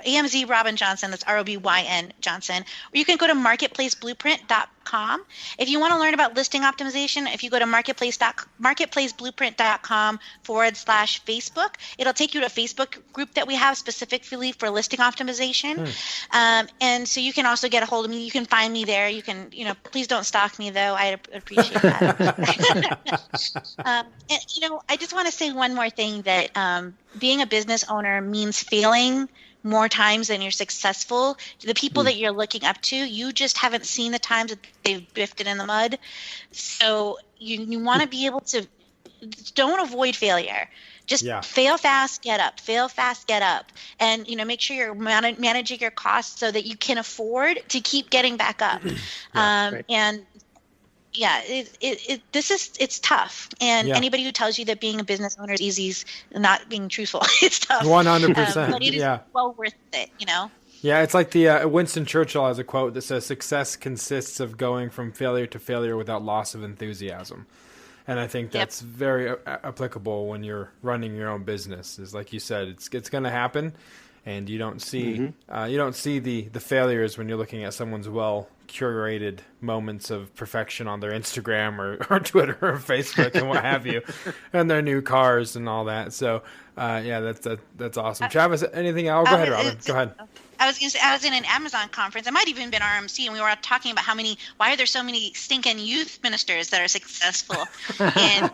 Speaker 5: AMZ Robyn Johnson. That's ROBYN Johnson. Or you can go to marketplaceblueprint.com. If you want to learn about listing optimization, if you go to marketplaceblueprint.com/Facebook, it'll take you to a Facebook group that we have specifically for listing optimization. And so you can also get a hold of me. You can find me there. You can, please don't stalk me though. I appreciate that. And, I just want to say one more thing, that being a business owner means failing more times than you're successful. The people that you're looking up to, you just haven't seen the times that they've biffed it in the mud. So you want to be able to, don't avoid failure. Just fail fast, get up. Fail fast, get up. And, make sure you're managing your costs so that you can afford to keep getting back up. Right. And it's tough. And anybody who tells you that being a business owner is easy is not being truthful. It's tough.
Speaker 3: 100%.
Speaker 5: But it is well worth it,
Speaker 3: Yeah, it's like the Winston Churchill has a quote that says, "Success consists of going from failure to failure without loss of enthusiasm." And I think that's very applicable when you're running your own business. Is like you said, it's going to happen, and you don't see the failures when you're looking at someone's curated moments of perfection on their Instagram or Twitter or Facebook and what have you, and their new cars and all that. So, that's awesome. Travis, anything else? Go ahead, Robyn. Go ahead.
Speaker 5: I was going to say, I was in an Amazon conference. I might have even been RMC, and we were talking about why are there so many stinking youth ministers that are successful in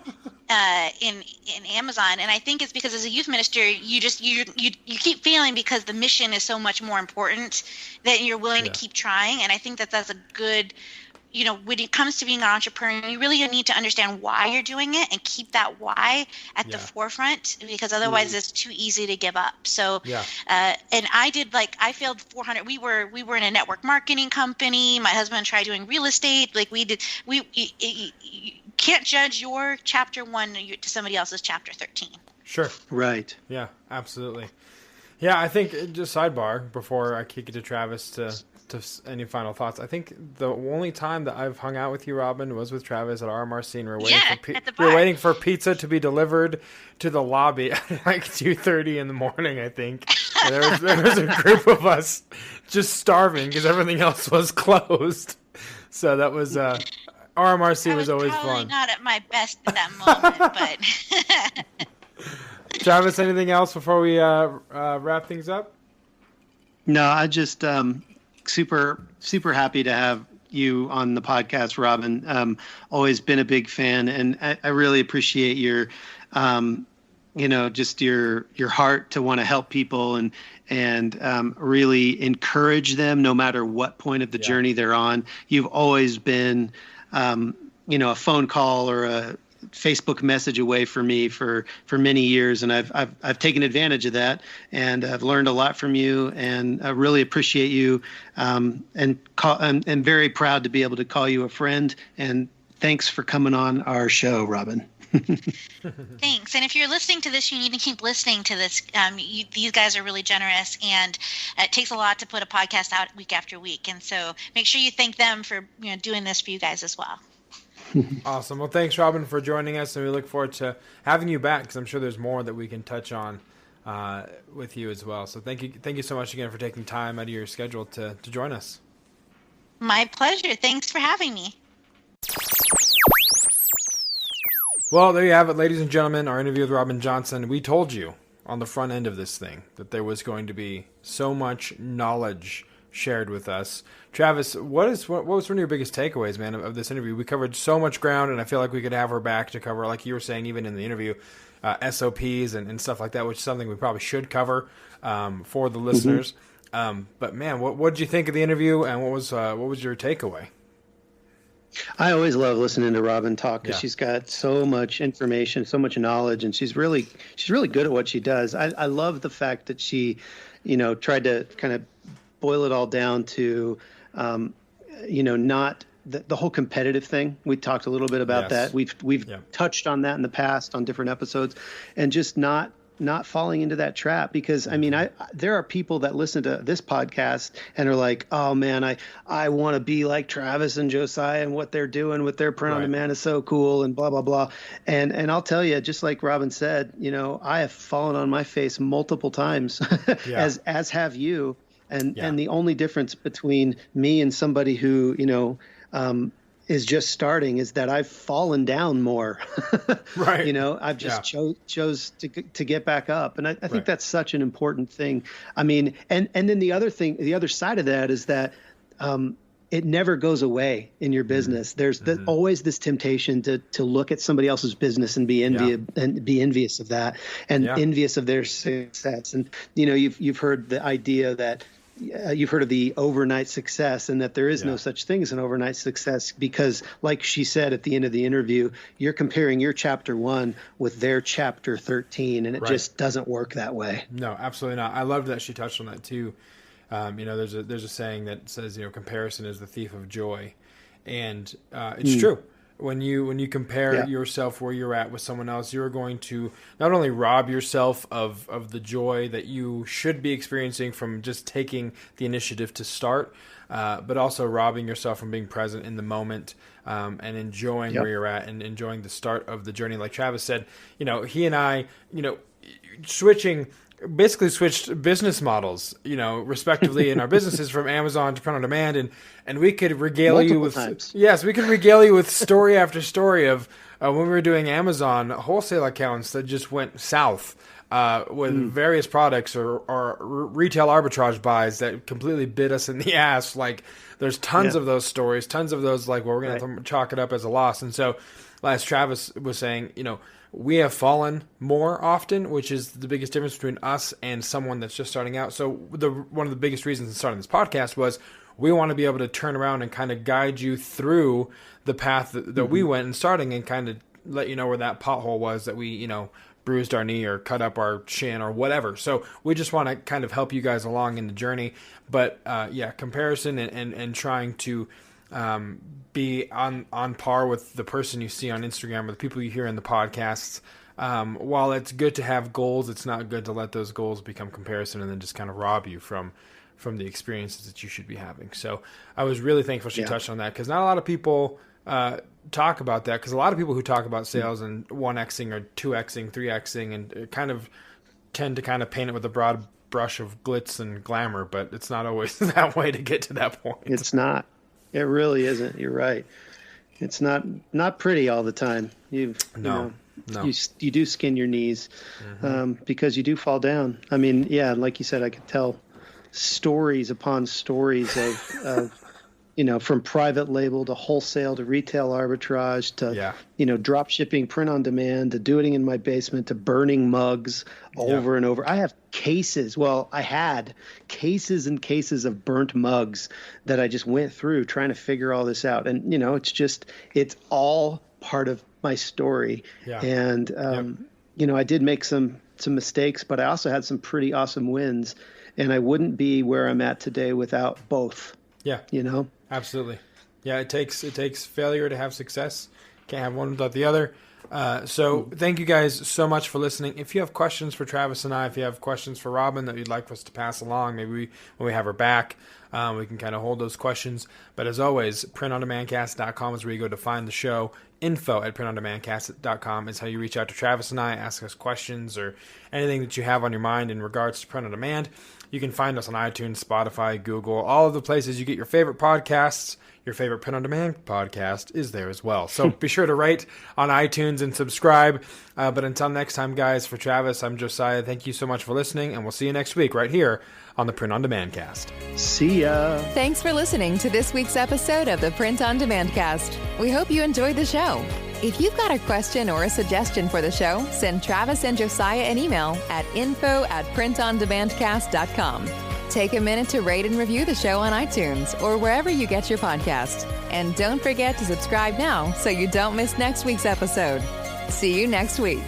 Speaker 5: Amazon? And I think it's because as a youth minister, you keep failing because the mission is so much more important that you're willing to keep trying. And I think that's a good, when it comes to being an entrepreneur, you really need to understand why you're doing it and keep that why at the forefront, because otherwise it's too easy to give up. So, and I failed 400. We were in a network marketing company. My husband tried doing real estate. You can't judge your chapter 1 to somebody else's chapter 13.
Speaker 3: Sure.
Speaker 6: Right.
Speaker 3: Yeah, absolutely. Yeah, I think, just sidebar before I kick it to Travis to any final thoughts. I think the only time that I've hung out with you, Robyn, was with Travis at RMRC, and we're waiting for pizza to be delivered to the lobby at like 2:30 in the morning, I think. And there was a group of us just starving because everything else was closed. So that was RMRC was always fun. I was
Speaker 5: not at my best in that moment, but
Speaker 3: Travis, anything else before we wrap things up?
Speaker 6: No, I just super happy to have you on the podcast, Robyn. Always been a big fan, and I really appreciate your just your heart to want to help people and really encourage them no matter what point of the journey they're on. You've always been, a phone call or a Facebook message away from me for many years, and I've taken advantage of that, and I've learned a lot from you, and I really appreciate you, and I'm very proud to be able to call you a friend. And thanks for coming on our show, Robyn.
Speaker 5: Thanks. And if you're listening to this, you need to keep listening to this. These guys are really generous, and it takes a lot to put a podcast out week after week. And so make sure you thank them for doing this for you guys as well.
Speaker 3: Awesome. Well, thanks, Robyn, for joining us, and we look forward to having you back, because I'm sure there's more that we can touch on with you as well. So thank you so much again for taking time out of your schedule to join us.
Speaker 5: My pleasure. Thanks for having me.
Speaker 3: Well, there you have it, ladies and gentlemen, our interview with Robyn Johnson. We told you on the front end of this thing that there was going to be so much knowledge shared with us. Travis, what was one of your biggest takeaways, man, of this interview? We covered so much ground, and I feel like we could have her back to cover, like you were saying, even in the interview, SOPs and stuff like that, which is something we probably should cover for the listeners. But man, what did you think of the interview, and what was your takeaway?
Speaker 6: I always love listening to Robyn talk, because she's got so much information, so much knowledge, and she's really good at what she does. I love the fact that she, tried to kind of boil it all down to, not the whole competitive thing. We talked a little bit about that. We've touched on that in the past on different episodes, and just not falling into that trap, because there are people that listen to this podcast and are like, oh man, I want to be like Travis and Josiah, and what they're doing with their print on demand is so cool, and blah, blah, blah. And I'll tell you, just like Robyn said, I have fallen on my face multiple times as have you. And the only difference between me and somebody who, is just starting is that I've fallen down more.
Speaker 3: Right.
Speaker 6: I've just chose to get back up. And I think that's such an important thing. And then the other side of that is that it never goes away in your business. There's always this temptation to look at somebody else's business and be envious of that, and envious of their success. And, you've heard the idea that you've heard of the overnight success, and that there is no such thing as an overnight success, because like she said at the end of the interview, you're comparing your chapter 1 with their chapter 13, and it just doesn't work that way. No,
Speaker 3: absolutely not. I love that she touched on that too. There's a saying that says, comparison is the thief of joy. And it's true. When you compare yourself where you're at with someone else, you're going to not only rob yourself of the joy that you should be experiencing from just taking the initiative to start, but also robbing yourself from being present in the moment, and enjoying where you're at, and enjoying the start of the journey. Like Travis said, he and I, basically switched business models, respectively in our businesses from Amazon to print on demand, and we could regale you with story after story of when we were doing Amazon wholesale accounts that just went south with various products or retail arbitrage buys that completely bit us in the ass. Like, there's tons of those stories, tons of those, like, well, we're going to have to chalk it up as a loss. And so, as Travis was saying, we have fallen more often, which is the biggest difference between us and someone that's just starting out. So one of the biggest reasons in starting this podcast was we want to be able to turn around and kind of guide you through the path that we went in starting, and kind of let you know where that pothole was that we, bruised our knee or cut up our shin or whatever. So we just want to kind of help you guys along in the journey. But comparison and trying to be on par with the person you see on Instagram or the people you hear in the podcasts. While it's good to have goals, it's not good to let those goals become comparison and then just kind of rob you from the experiences that you should be having. So I was really thankful she touched on that, because not a lot of people talk about that, because a lot of people who talk about sales and 1xing or 2xing, 3xing, and kind of tend to kind of paint it with a broad brush of glitz and glamour, but it's not always that way to get to that point.
Speaker 6: It's not. It really isn't. You're right. It's not pretty all the time. You do skin your knees because you do fall down. Like you said, I could tell stories upon stories of from private label to wholesale to retail arbitrage to, drop shipping, print on demand, to doing it in my basement, to burning mugs over and over. I have cases. Well, I had cases and cases of burnt mugs that I just went through trying to figure all this out. And, it's all part of my story. Yeah. And, I did make some mistakes, but I also had some pretty awesome wins. And I wouldn't be where I'm at today without both.
Speaker 3: Yeah. Absolutely. Yeah, it takes failure to have success. Can't have one without the other. So thank you guys so much for listening. If you have questions for Travis and I, if you have questions for Robyn that you'd like us to pass along, maybe when we have her back, we can kind of hold those questions. But as always, printondemandcast.com is where you go to find the show. info@printondemandcast.com is how you reach out to Travis and I, ask us questions or anything that you have on your mind in regards to print on demand. You can find us on iTunes, Spotify, Google, all of the places you get your favorite podcasts. Your favorite print on demand podcast is there as well. So be sure to rate on iTunes and subscribe. But until next time, guys, for Travis, I'm Josiah. Thank you so much for listening, and we'll see you next week right here on the Print on Demand Cast.
Speaker 6: See ya.
Speaker 2: Thanks for listening to this week's episode of the Print on Demand Cast. We hope you enjoyed the show. If you've got a question or a suggestion for the show, send Travis and Josiah an email at info@printondemandcast.com. Take a minute to rate and review the show on iTunes or wherever you get your podcast. And don't forget to subscribe now so you don't miss next week's episode. See you next week.